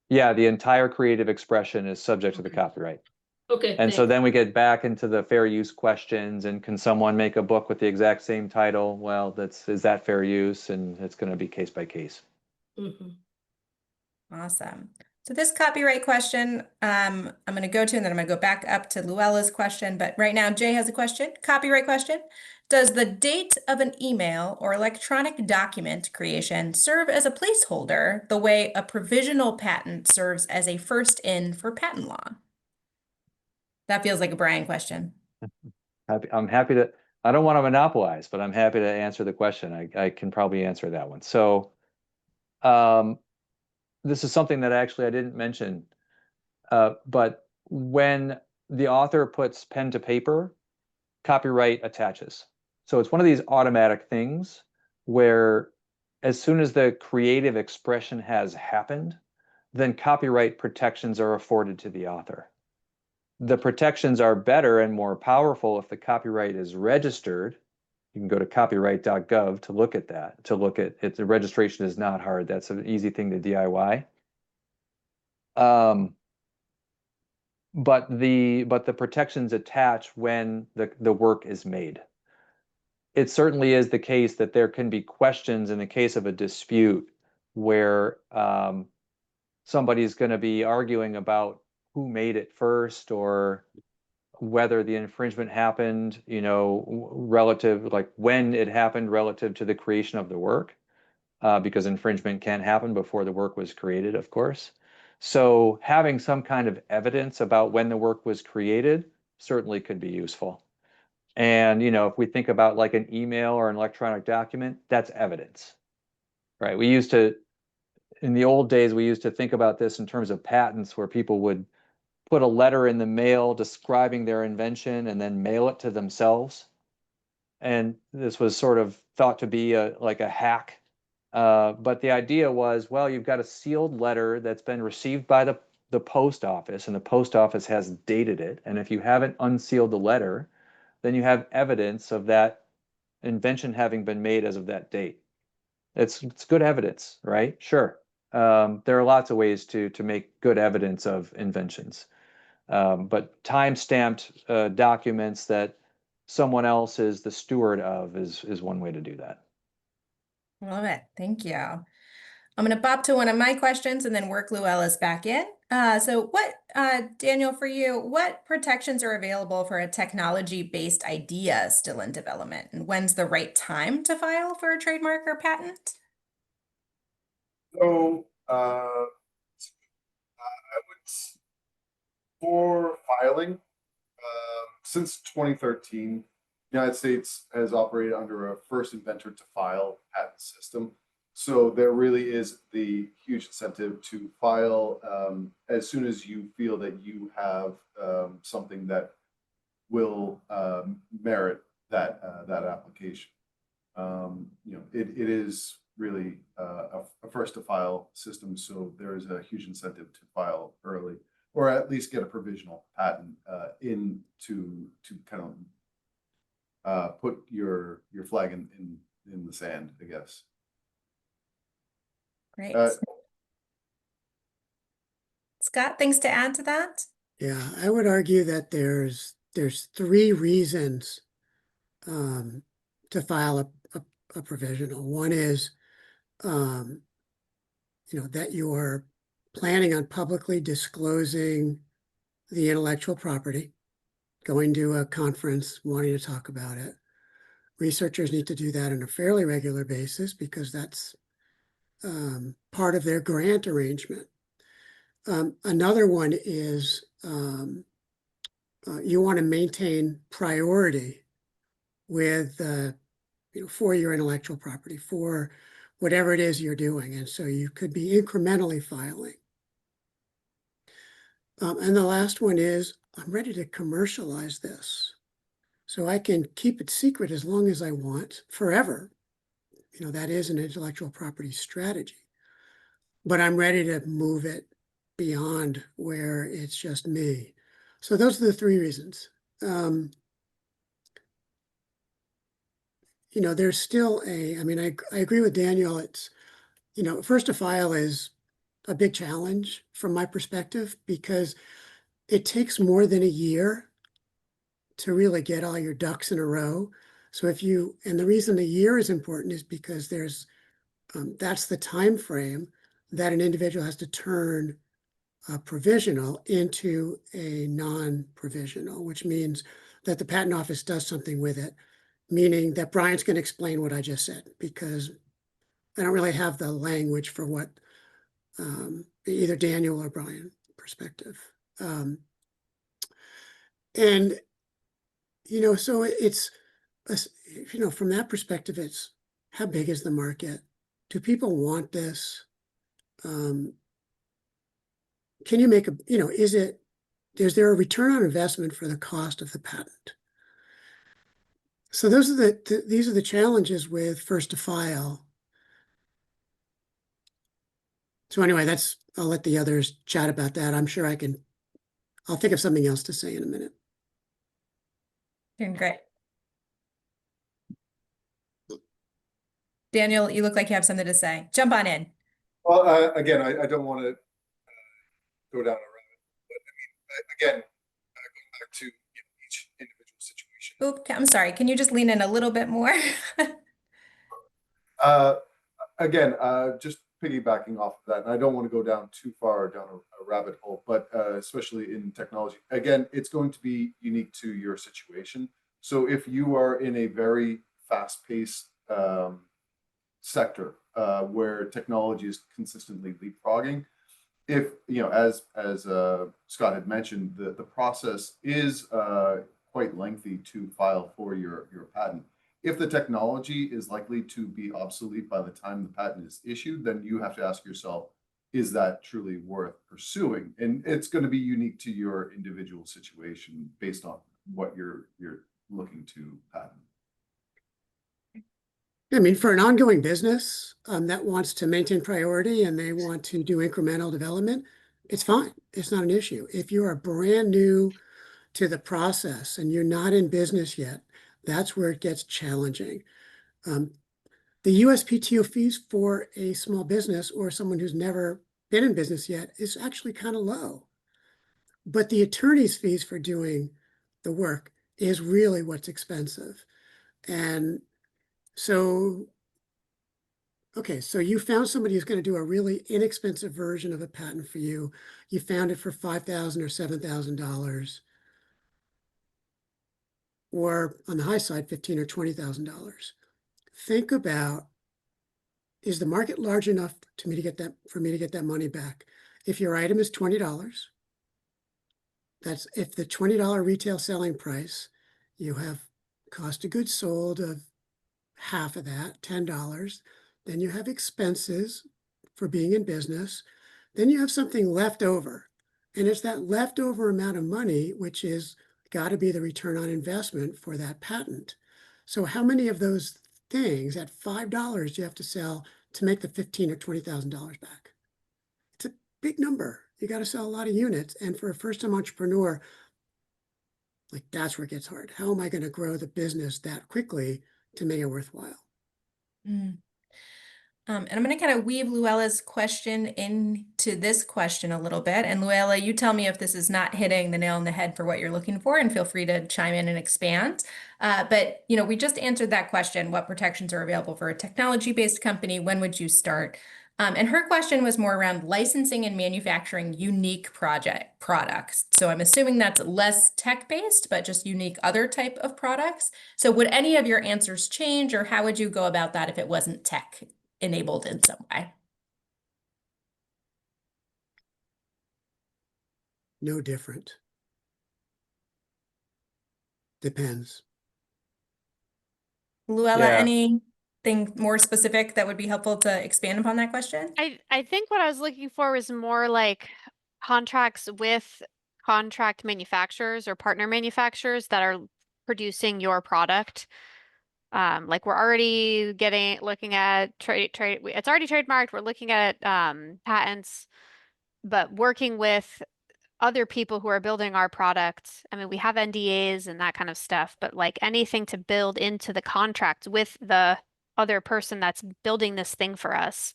Yeah, the entire creative expression is subject to the Okay. copyright. Okay, And so thanks. then we get back into the fair use questions, and can someone make a book with the exact same title? Well, is that fair use? And it's going to be case by case. Mhm. Awesome. So this copyright question, I'm going to go to, and then I'm going to go back up to Luella's question. But right now, Jay has a question, copyright question. Does the date of an email or electronic document creation serve as a placeholder the way a provisional patent serves as a first in for patent law? That feels like a Brian question. I'm happy to, I don't want to monopolize, but I'm happy to answer the question. I can probably answer that one. So this is something that actually I didn't mention, but when the author puts pen to paper, copyright attaches. So it's one of these automatic things where as soon as the creative expression has happened, then copyright protections are afforded to the author. The protections are better and more powerful if the copyright is registered. You can go to copyright.gov to look at that, it. The registration is not hard. That's an easy thing to DIY. But the protections attach when the work is made. It certainly is the case that there can be questions in the case of a dispute where somebody's going to be arguing about who made it first, or whether the infringement happened, relative, like when it happened relative to the creation of the work, because infringement can't happen before the work was created, of course. So having some kind of evidence about when the work was created certainly could be useful. And, if we think about like an email or an electronic document, that's evidence, right? In the old days, we used to think about this in terms of patents, where people would put a letter in the mail describing their invention and then mail it to themselves. And this was sort of thought to be like a hack. But the idea was, well, you've got a sealed letter that's been received by the post office, and the post office has dated it. And if you haven't unsealed the letter, then you have evidence of that invention having been made as of that date. It's good evidence, right? Sure. There are lots of ways to make good evidence of inventions. But time-stamped documents that someone else is the steward of is one way to do that. Love it. Thank you. I'm going to pop to one of my questions and then work Luella's back in. So Daniel, for you, what protections are available for a technology-based idea still in development? And when's the right time to file for a trademark or patent? So, I would, for filing, since 2013, the United States has operated under a first inventor to file patent system. So there really is the huge incentive to file as soon as you feel that you have something that will merit that application. It is really a first to file system, so there is a huge incentive to file early. or at least get a provisional patent in to kind of put your flag in the sand, I guess. Great. Scott, things to add to that? Yeah, I would argue that there's 3 reasons to file a provisional. One is, that you're planning on publicly disclosing the intellectual property, going to a conference, wanting to talk about it. Researchers need to do that on a fairly regular basis because that's part of their grant arrangement. Another one is you want to maintain priority with for your intellectual property, for whatever it is you're doing. And so you could be incrementally filing. And the last one is, I'm ready to commercialize this. So I can keep it secret as long as I want, forever. That is an intellectual property strategy. But I'm ready to move it beyond where it's just me. So those are the 3 reasons. There's still I agree with Daniel. It's, first to file is a big challenge from my perspective because it takes more than a year to really get all your ducks in a row. So and the reason a year is important is because that's the time frame that an individual has to turn a provisional into a non-provisional, which means that the patent office does something with it, meaning that Brian's going to explain what I just said, because I don't really have the language for what either Daniel or Brian perspective. And, so it's, from that perspective, it's how big is the market? Do people want this? Can you make is there a return on investment for the cost of the patent? So those are these are the challenges with first to file. So anyway, I'll let the others chat about that. I'm sure I'll think of something else to say in a minute. Doing great. Daniel, you look like you have something to say. Jump on in. Well, again, I don't want to go down a rabbit, but again, going back to each individual situation. Oop, I'm sorry. Can you just lean in a little bit more? Again, just piggybacking off of that, and I don't want to go down too far down a rabbit hole, but especially in technology, again, it's going to be unique to your situation. So if you are in a very fast-paced sector where technology is consistently leapfrogging, if as Scott had mentioned, the process is quite lengthy to file for your patent. If the technology is likely to be obsolete by the time the patent is issued, then you have to ask yourself, is that truly worth pursuing? And it's going to be unique to your individual situation based on what you're looking to patent. For an ongoing business that wants to maintain priority and they want to do incremental development, it's fine. It's not an issue. If you are brand new to the process and you're not in business yet, that's where it gets challenging. The USPTO fees for a small business or someone who's never been in business yet is actually kind of low. But the attorney's fees for doing the work is really what's expensive. And so, okay, so you found somebody who's going to do a really inexpensive version of a patent for you. You found it for $5,000 or $7,000. Or on the high side, $15,000 or $20,000. Think about, is the market large enough for me to get that money back? If your item is $20, that's if the $20 retail selling price, you have cost of goods sold of half of that, $10. Then you have expenses for being in business. Then you have something left over. And it's that leftover amount of money, which is got to be the return on investment for that patent. So how many of those things at $5 do you have to sell to make the $15,000 or $20,000 back? It's a big number. You got to sell a lot of units. And for a first-time entrepreneur, like that's where it gets hard. How am I going to grow the business that quickly to make it worthwhile? Mm. And I'm going to kind of weave Luella's question into this question a little bit. And Luella, you tell me if this is not hitting the nail on the head for what you're looking for, and feel free to chime in and expand. But, you know, we just answered that question. What protections are available for a technology-based company? When would you start? And her question was more around licensing and manufacturing unique products. So I'm assuming that's less tech-based, but just unique other type of products. So would any of your answers change, or how would you go about that if it wasn't tech enabled in some way? No different. Depends. Luella, Yeah. anything more specific that would be helpful to expand upon that question? I think what I was looking for was more like contracts with contract manufacturers or partner manufacturers that are producing your product. Like we're already looking at it's already trademarked. We're looking at patents, but working with other people who are building our product. I mean, we have NDAs and that kind of stuff, but like anything to build into the contract with the other person that's building this thing for us,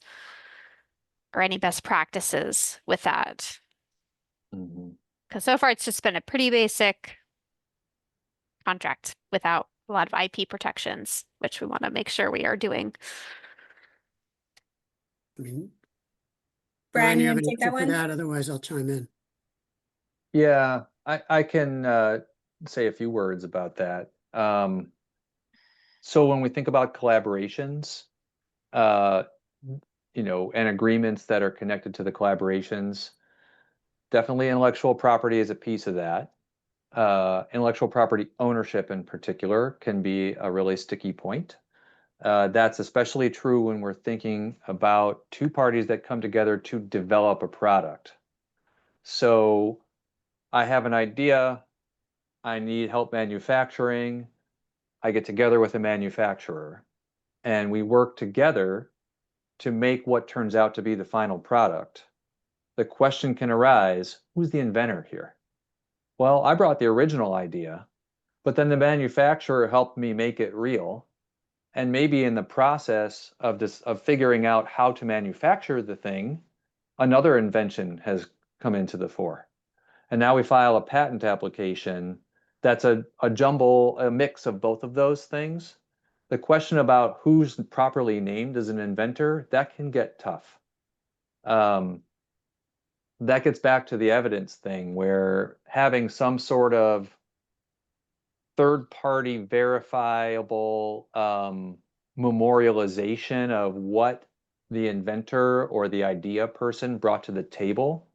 or any best practices with that. Mhm. Because so far it's just been a pretty basic contract without a lot of IP protections, which we want to make sure we are doing. I mean, Brian, Brian, you you have want an to take answer that for one? that? Otherwise, I'll chime in. Yeah, I can say a few words about that. So when we think about collaborations, uh, you know, and agreements that are connected to the collaborations, definitely intellectual property is a piece of that. Intellectual property ownership in particular can be a really sticky point. That's especially true when we're thinking about two parties that come together to develop a product. So I have an idea, I need help manufacturing, I get together with a manufacturer, and we work together to make what turns out to be the final product. The question can arise, who's the inventor here? Well, I brought the original idea, but then the manufacturer helped me make it real. And maybe in the process of figuring out how to manufacture the thing, another invention has come into the fore. And now we file a patent application that's a mix of both of those things. The question about who's properly named as an inventor, that can get tough. That gets back to the evidence thing, where having some sort of third-party verifiable memorialization of what the inventor or the idea person brought to the table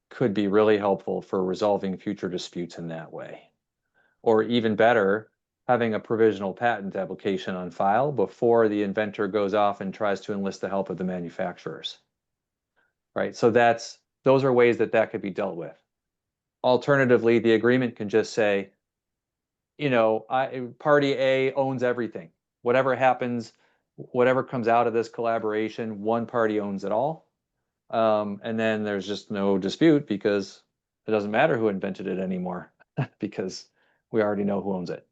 could be really helpful for resolving future disputes in that way. Or even better, having a provisional patent application on file before the inventor goes off and tries to enlist the help of the manufacturers. Right? So those are ways that could be dealt with. Alternatively, the agreement can just say, you know, party A owns everything. Whatever happens, whatever comes out of this collaboration, one party owns it all. And then there's just no dispute because it doesn't matter who invented it anymore because we already know who owns it.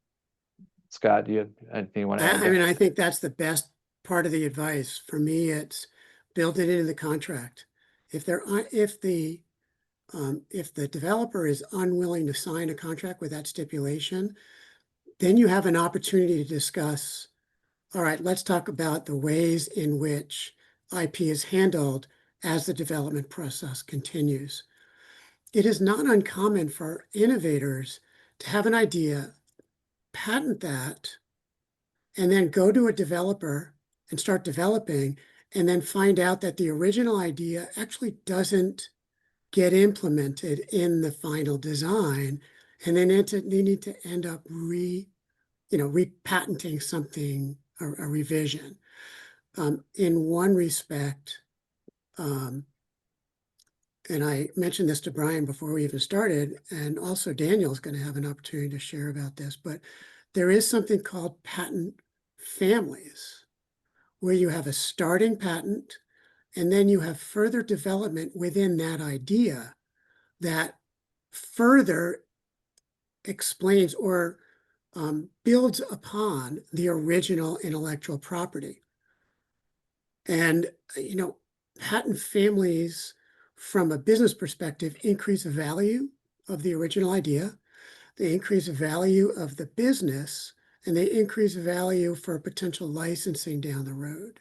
Scott, do you have anything you want to add I mean, there? I think that's the best part of the advice. For me, it's build it into the contract. If the developer is unwilling to sign a contract with that stipulation, then you have an opportunity to discuss, all right, let's talk about the ways in which IP is handled as the development process continues. It is not uncommon for innovators to have an idea, patent that, and then go to a developer and start developing, and then find out that the original idea actually doesn't get implemented in the final design, and then they need to end up repatenting something, a revision. In one respect, and I mentioned this to Brian before we even started, and also Daniel's going to have an opportunity to share about this, but there is something called patent families, where you have a starting patent And then you have further development within that idea that further explains or builds upon the original intellectual property. And, patent families from a business perspective increase the value of the original idea, they increase the value of the business, and they increase the value for potential licensing down the road.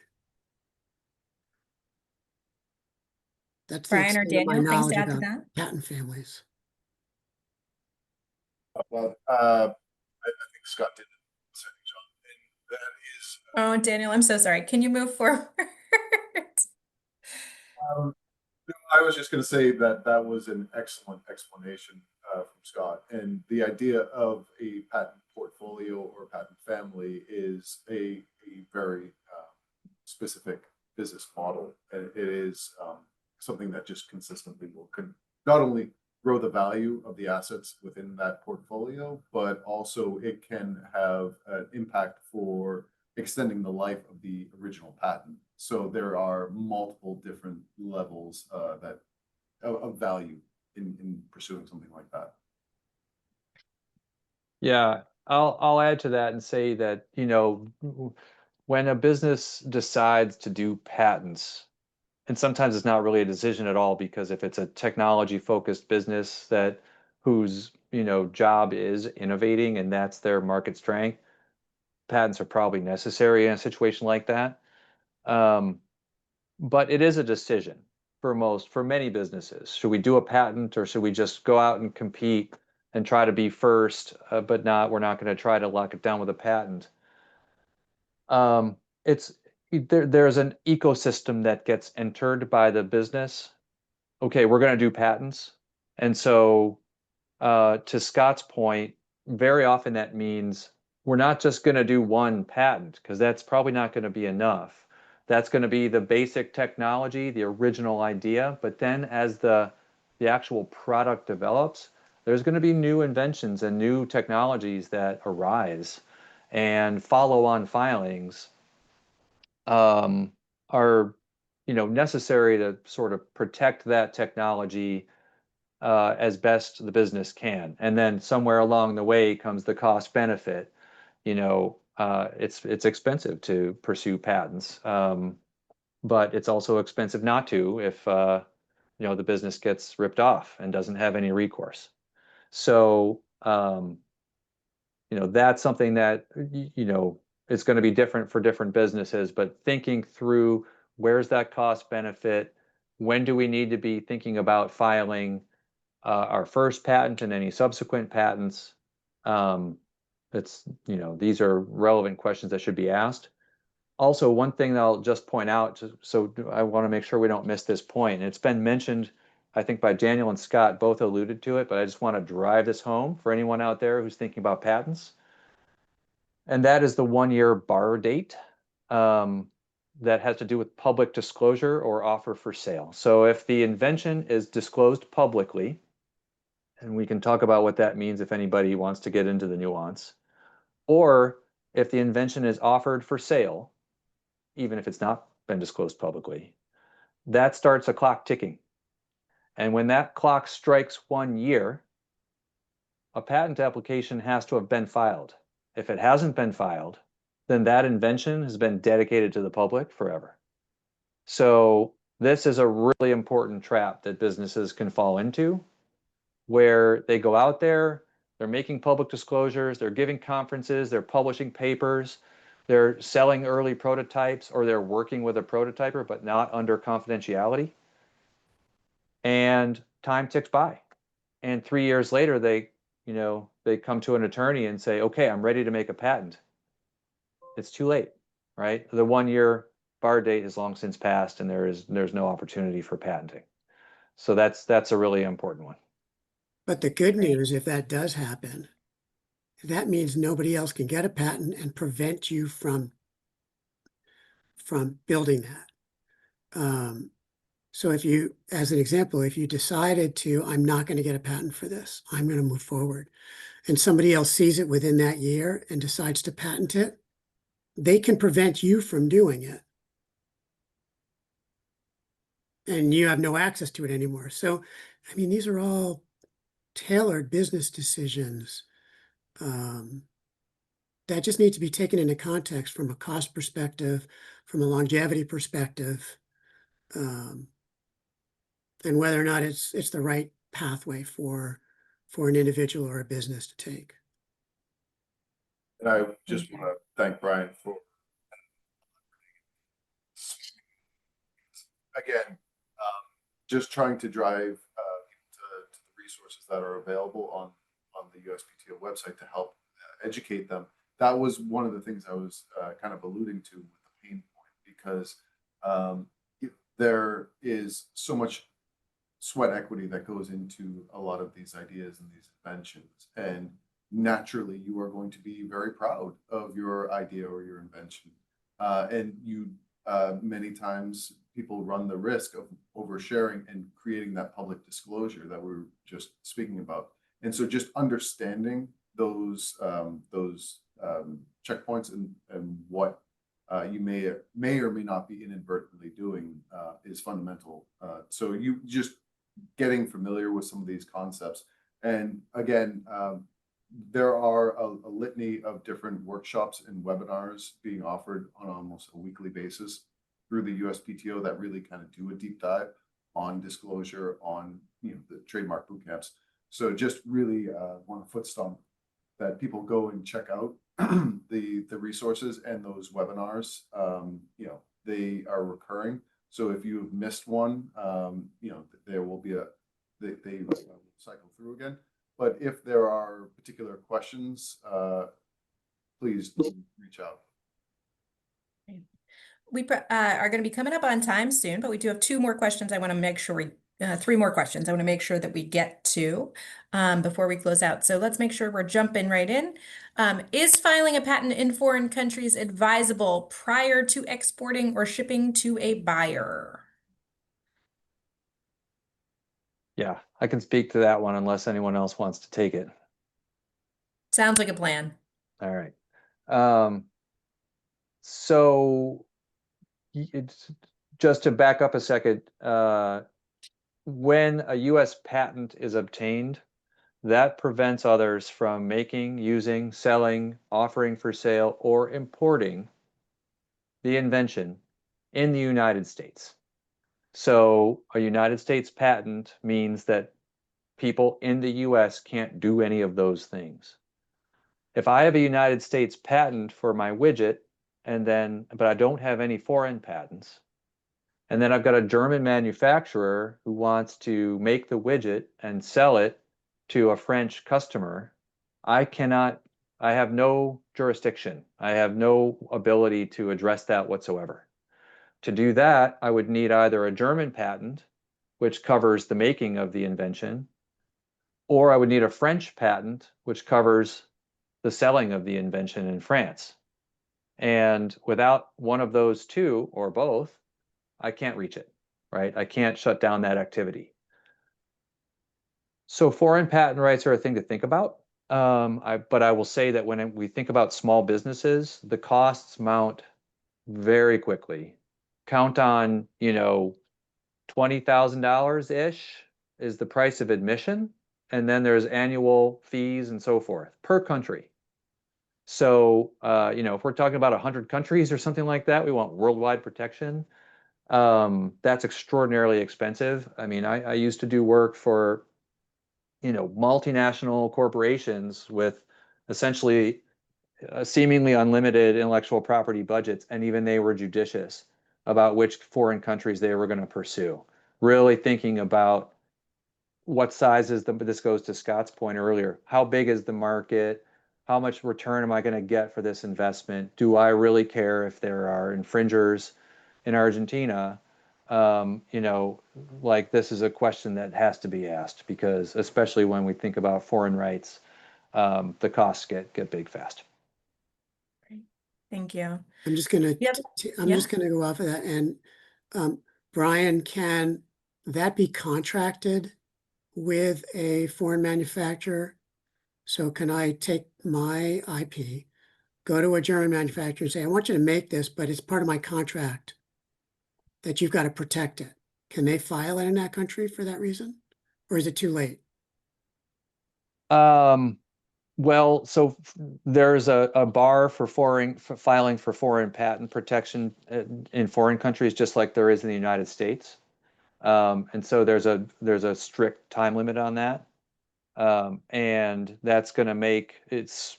That's the Brian or extent of my Daniel, things to knowledge add to about that? patent families. Well, I think Scott did say something, and that is, Oh, Daniel, I'm so sorry. Can you move forward? um, I was just going to say that that was an excellent explanation from Scott. And the idea of a patent portfolio or patent family is a very specific business model. And it is something that just consistently can not only grow the value of the assets within that portfolio, but also it can have an impact for extending the life of the original patent. So there are multiple different levels of value in pursuing something like that. Yeah, I'll add to that and say that, when a business decides to do patents, and sometimes it's not really a decision at all, because if it's a technology focused business that whose, job is innovating and that's their market strength, patents are probably necessary in a situation like that. But it is a decision for many businesses. Should we do a patent, or should we just go out and compete and try to be first, but we're not going to try to lock it down with a patent? There's an ecosystem that gets entered by the business. Okay, we're going to do patents. And so, to Scott's point, very often that means we're not just going to do one patent, because that's probably not going to be enough. That's going to be the basic technology, the original idea. But then as the actual product develops, there's going to be new inventions and new technologies that arise, and follow-on filings are necessary to sort of protect that technology as best the business can. And then somewhere along the way comes the cost benefit. It's expensive to pursue patents, but it's also expensive not to if the business gets ripped off and doesn't have any recourse. So that's something that it's going to be different for different businesses, but thinking through, where's that cost benefit? When do we need to be thinking about filing our first patent and any subsequent patents? These are relevant questions that should be asked. Also, one thing that I'll just point out, so I want to make sure we don't miss this point. It's been mentioned, I think, by Daniel and Scott, both alluded to it, but I just want to drive this home for anyone out there who's thinking about patents. And that is the 1-year bar date that has to do with public disclosure or offer for sale. So if the invention is disclosed publicly, and we can talk about what that means if anybody wants to get into the nuance, or if the invention is offered for sale, even if it's not been disclosed publicly, that starts a clock ticking. And when that clock strikes 1 year, a patent application has to have been filed. If it hasn't been filed, then that invention has been dedicated to the public forever. So this is a really important trap that businesses can fall into, where they go out there, they're making public disclosures, they're giving conferences, they're publishing papers, they're selling early prototypes, or they're working with a prototyper, but not under confidentiality. And time ticks by. And 3 years later, they come to an attorney and say, okay, I'm ready to make a patent. It's too late, right? The 1-year bar date has long since passed, and there's no opportunity for patenting. So that's a really important one. But the good news, if that does happen, that means nobody else can get a patent and prevent you from building that. So if you, as an example, if you decided to, I'm not going to get a patent for this, I'm going to move forward, and somebody else sees it within that year and decides to patent it, they can prevent you from doing it. and you have no access to it anymore. So, I mean, these are all tailored business decisions that just need to be taken into context from a cost perspective, from a longevity perspective, and whether or not it's the right pathway for an individual or a business to take. And I just want to thank Brian for, again, just trying to drive people to the resources that are available on the USPTO website to help educate them. That was one of the things I was kind of alluding to with the pain point, because there is so much sweat equity that goes into a lot of these ideas and these inventions, and naturally you are going to be very proud of your idea or your invention, and you many times people run the risk of oversharing and creating that public disclosure that we're just speaking about. And so just understanding those checkpoints and what you may or may not be inadvertently doing is fundamental. So you just getting familiar with some of these concepts. And again, there are a litany of different workshops and webinars being offered on almost a weekly basis through the USPTO that really kind of do a deep dive on disclosure, on the trademark boot camps. So just really want to foot stomp that people go and check out the resources and those webinars. They are recurring. So if you've missed one, there will be they cycle through again. But if there are particular questions, please reach out. We are going to be coming up on time soon, but we do have two more questions. I want to make sure three more questions I want to make sure that we get to before we close out. So let's make sure we're jumping right in. Is filing a patent in foreign countries advisable prior to exporting or shipping to a buyer? Yeah, I can speak to that one unless anyone else wants to take it. Sounds like a plan. All right. So it's just to back up a second, when a US patent is obtained, that prevents others from making, using, selling, offering for sale, or importing the invention in the United States. So a United States patent means that people in the US can't do any of those things. If I have a United States patent for my widget, but I don't have any foreign patents, and then I've got a German manufacturer who wants to make the widget and sell it to a French customer, I have no jurisdiction. I have no ability to address that whatsoever. To do that, I would need either a German patent, which covers the making of the invention, or I would need a French patent, which covers the selling of the invention in France. And without one of those two, or both, I can't reach it, right? I can't shut down that activity. So foreign patent rights are a thing to think about. But I will say that when we think about small businesses, the costs mount very quickly. Count on, $20,000-ish is the price of admission. And then there's annual fees and so forth per country. So, if we're talking about 100 countries or something like that, we want worldwide protection. That's extraordinarily expensive. I mean, I used to do work for, multinational corporations with essentially seemingly unlimited intellectual property budgets, and even they were judicious about which foreign countries they were going to pursue. Really thinking about what size is this goes to Scott's point earlier. How big is the market? How much return am I going to get for this investment? Do I really care if there are infringers in Argentina? This is a question that has to be asked, because especially when we think about foreign rights, the costs get big fast. Great. Thank you. I'm just gonna Yep. just gonna go off of that. And Brian, can that be contracted with a foreign manufacturer? So can I take my IP, go to a German manufacturer and say, I want you to make this, but it's part of my contract that you've got to protect it? Can they file it in that country for that reason? Or is it too late? Well, so there's a bar for filing for foreign patent protection in foreign countries, just like there is in the United States. And so there's a strict time limit on that. And that's going to make it's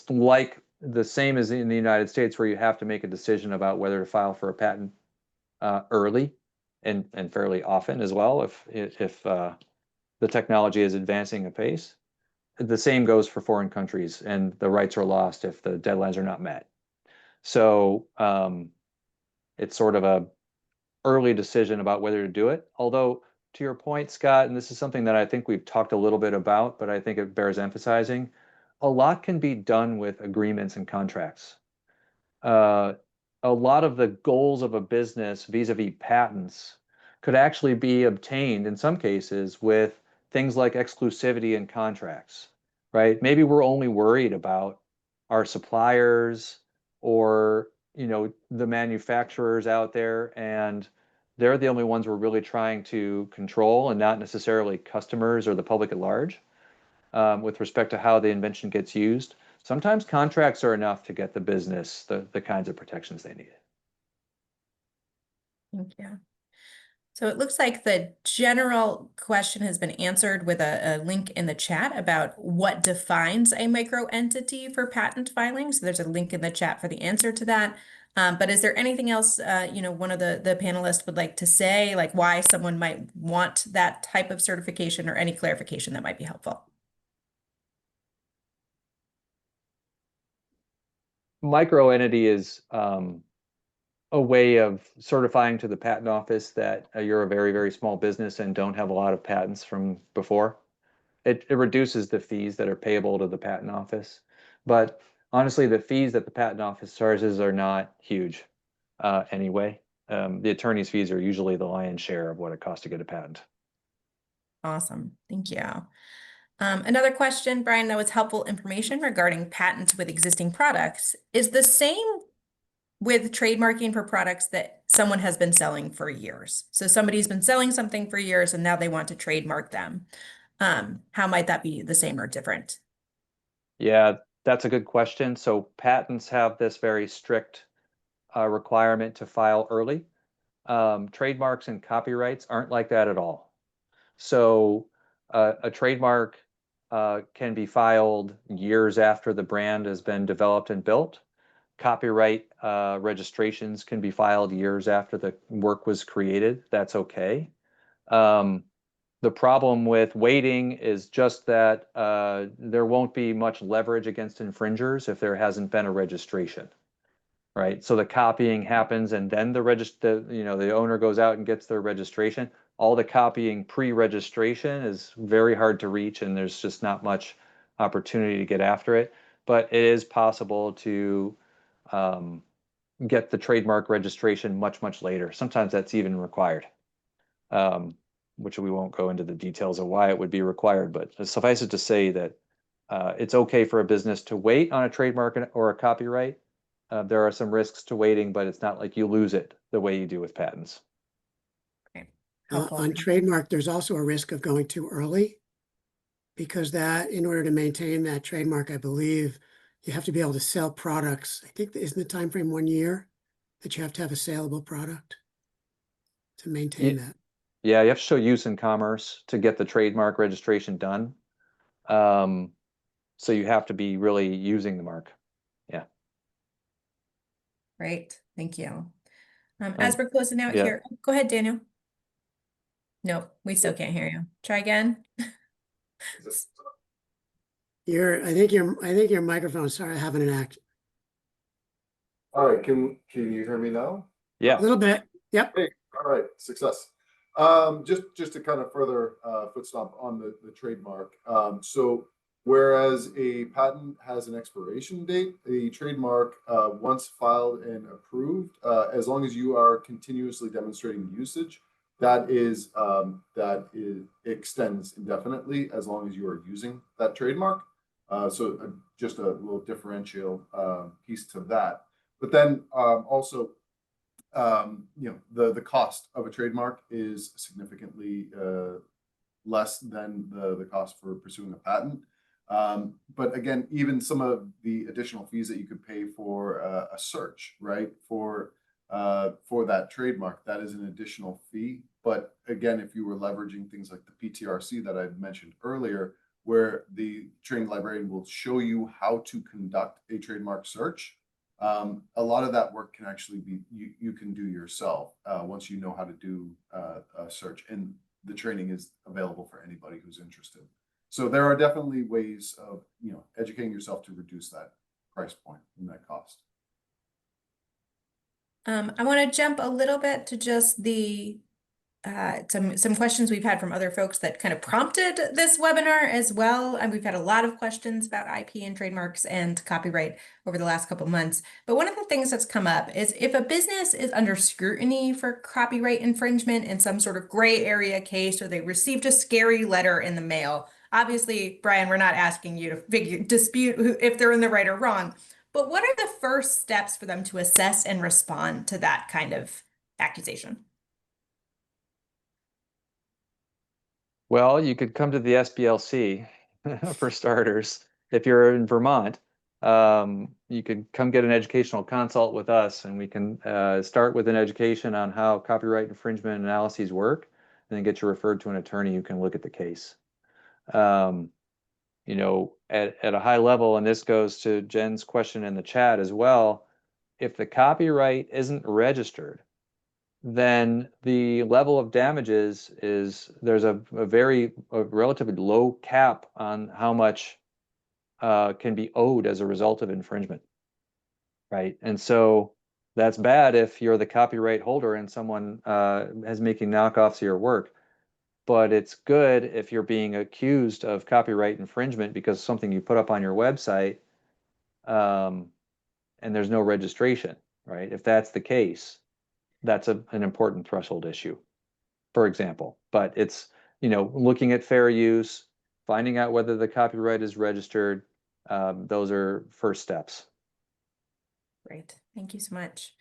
like the same as in the United States, where you have to make a decision about whether to file for a patent early and fairly often as well if the technology is advancing apace. The same goes for foreign countries, and the rights are lost if the deadlines are not met. So it's sort of a early decision about whether to do it. Although, to your point, Scott, and this is something that I think we've talked a little bit about, but I think it bears emphasizing, a lot can be done with agreements and contracts. A lot of the goals of a business vis-a-vis patents could actually be obtained in some cases with things like exclusivity and contracts, right? Maybe we're only worried about our suppliers or, the manufacturers out there, and they're the only ones we're really trying to control and not necessarily customers or the public at large, with respect to how the invention gets used. Sometimes contracts are enough to get the business the kinds of protections they need. Thank you. So it looks like the general question has been answered with a link in the chat about what defines a micro entity for patent filing. So there's a link in the chat for the answer to that. But is there anything else, one of the panelists would like to say, like why someone might want that type of certification, or any clarification that might be helpful? Micro entity is a way of certifying to the patent office that you're a very, very small business and don't have a lot of patents from before. It reduces the fees that are payable to the patent office. But honestly, the fees that the patent office charges are not huge anyway. The attorney's fees are usually the lion's share of what it costs to get a patent. Awesome. Thank you. Another question, Brian, that was helpful information regarding patents with existing products. Is the same with trademarking for products that someone has been selling for years? So somebody's been selling something for years and now they want to trademark them. How might that be the same or different? Yeah, that's a good question. So patents have this very strict requirement to file early. Trademarks and copyrights aren't like that at all. So a trademark can be filed years after the brand has been developed and built. Copyright registrations can be filed years after the work was created. That's okay. The problem with waiting is just that there won't be much leverage against infringers if there hasn't been a registration, right? So the copying happens, and then the owner goes out and gets their registration. All the copying pre-registration is very hard to reach, and there's just not much opportunity to get after it. But it is possible to get the trademark registration much, much later. Sometimes that's even required, which we won't go into the details of why it would be required, but suffice it to say that it's okay for a business to wait on a trademark or a copyright. There are some risks to waiting, but it's not like you lose it the way you do with patents. Okay. On trademark, there's also a risk of going too early, because that, in order to maintain that trademark, I believe you have to be able to sell products. I think, isn't the time frame 1 year that you have to have a saleable product to maintain that? Yeah, you have to show use in commerce to get the trademark registration done. So you have to be really using the mark. Yeah. Great. Thank you. As we're closing out here, go ahead, Daniel. No, we still can't hear you. Try again. I think your microphone started having an act. All right, can you hear me now? Yeah. A little bit. Yep. Hey, all right, success. Just to kind of further foot stomp on the trademark. So whereas a patent has an expiration date, a trademark, once filed and approved, as long as you are continuously demonstrating usage, that extends indefinitely as long as you are using that trademark. So just a little differential piece to that. But then also, the cost of a trademark is significantly less than the cost for pursuing a patent. But again, even some of the additional fees that you could pay for a search, right, for that trademark, that is an additional fee. But again, if you were leveraging things like the PTRC that I mentioned earlier, where the trained librarian will show you how to conduct a trademark search, a lot of that work can actually be you can do yourself once you know how to do a search, and the training is available for anybody who's interested. So there are definitely ways of educating yourself to reduce that price point and that cost. I want to jump a little bit to just the some questions we've had from other folks that kind of prompted this webinar as well. And we've had a lot of questions about IP and trademarks and copyright over the last couple of months. But one of the things that's come up is if a business is under scrutiny for copyright infringement in some sort of gray area case, or they received a scary letter in the mail. Obviously, Brian, we're not asking you to dispute if they're in the right or wrong. But what are the first steps for them to assess and respond to that kind of accusation? Well, you could come to the SBLC for starters. If you're in Vermont, you could come get an educational consult with us, and we can start with an education on how copyright infringement analyses work, and then get you referred to an attorney who can look at the case. At a high level, and this goes to Jen's question in the chat as well, if the copyright isn't registered, then the level of damages is there's a relatively low cap on how much can be owed as a result of infringement, right? And so that's bad if you're the copyright holder and someone is making knockoffs of your work. But it's good if you're being accused of copyright infringement because something you put up on your website and there's no registration, right? If that's the case, that's an important threshold issue, for example. But it's, looking at fair use, finding out whether the copyright is registered. Those are first steps. Great. Thank you so much.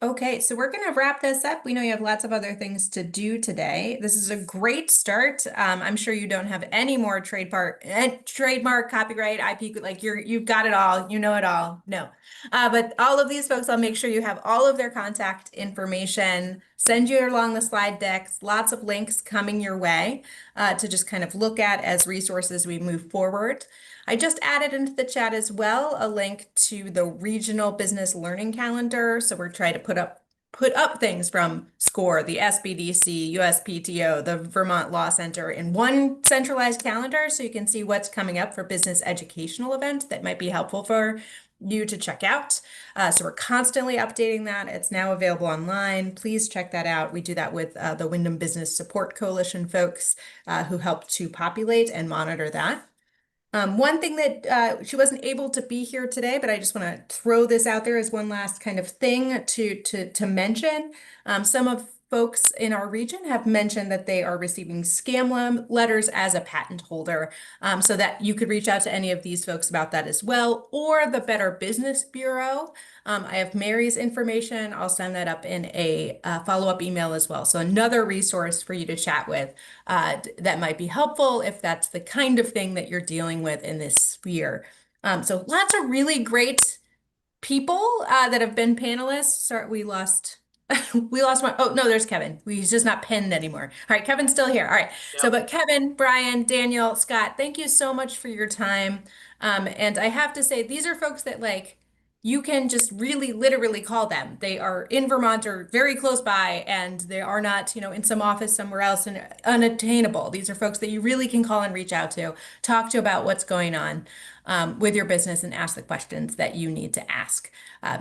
Okay, so we're going to wrap this up. We know you have lots of other things to do today. This is a great start. I'm sure you don't have any more trademark, copyright, IP, like you've got it all. You know it all. No, but all of these folks, I'll make sure you have all of their contact information, send you along the slide decks, lots of links coming your way to just kind of look at as resources we move forward. I just added into the chat as well a link to the regional business learning calendar. So we're trying to put up things from SCORE, the SBDC, USPTO, the Vermont Law Center in one centralized calendar, so you can see what's coming up for business educational events that might be helpful for you to check out. So we're constantly updating that. It's now available online. Please check that out. We do that with the Wyndham Business Support Coalition folks who help to populate and monitor that. One thing that she wasn't able to be here today, but I just want to throw this out there as one last kind of thing to mention. Some of folks in our region have mentioned that they are receiving scam letters as a patent holder, so that you could reach out to any of these folks about that as well, or the Better Business Bureau. I have Mary's information. I'll send that up in a follow-up email as well. So another resource for you to chat with that might be helpful if that's the kind of thing that you're dealing with in this sphere. So lots of really great people that have been panelists. Sorry, we lost one. Oh, no, there's Kevin. He's just not pinned anymore. All right, Kevin's still here. All right. Yep. So, but Kevin, Brian, Daniel, Scott, thank you so much for your time. And I have to say, these are folks that you can just really literally call them. They are in Vermont or very close by, and they are not, in some office somewhere else and unattainable. These are folks that you really can call and reach out to, talk to about what's going on with your business and ask the questions that you need to ask.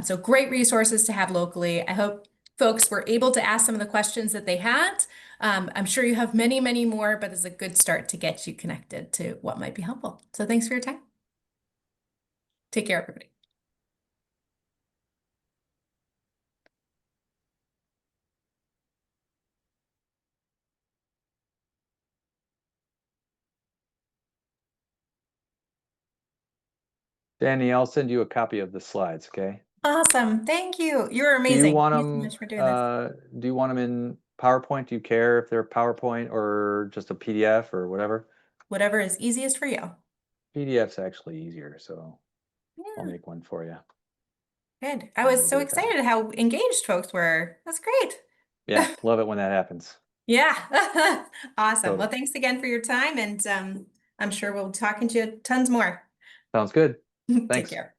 So great resources to have locally. I hope folks were able to ask some of the questions that they had. I'm sure you have many, many more, but it's a good start to get you connected to what might be helpful. So thanks for your time. Take care, everybody. Danny, I'll send you a copy of the slides, okay? Awesome. Thank you. You're Do amazing. you want Thank you so them, much for doing this. do you want them in PowerPoint? Do you care if they're PowerPoint or just a PDF or whatever? Whatever is easiest for you. PDF's actually easier, so I'll Yeah, make one for you. good. I And was we'll so do it that way. excited how engaged folks were. That's great. Yeah, love it when that happens. Yeah. Awesome. Well, Totally. thanks again for your time, and I'm sure we'll be talking to you tons more. Sounds good. Take Thanks. care.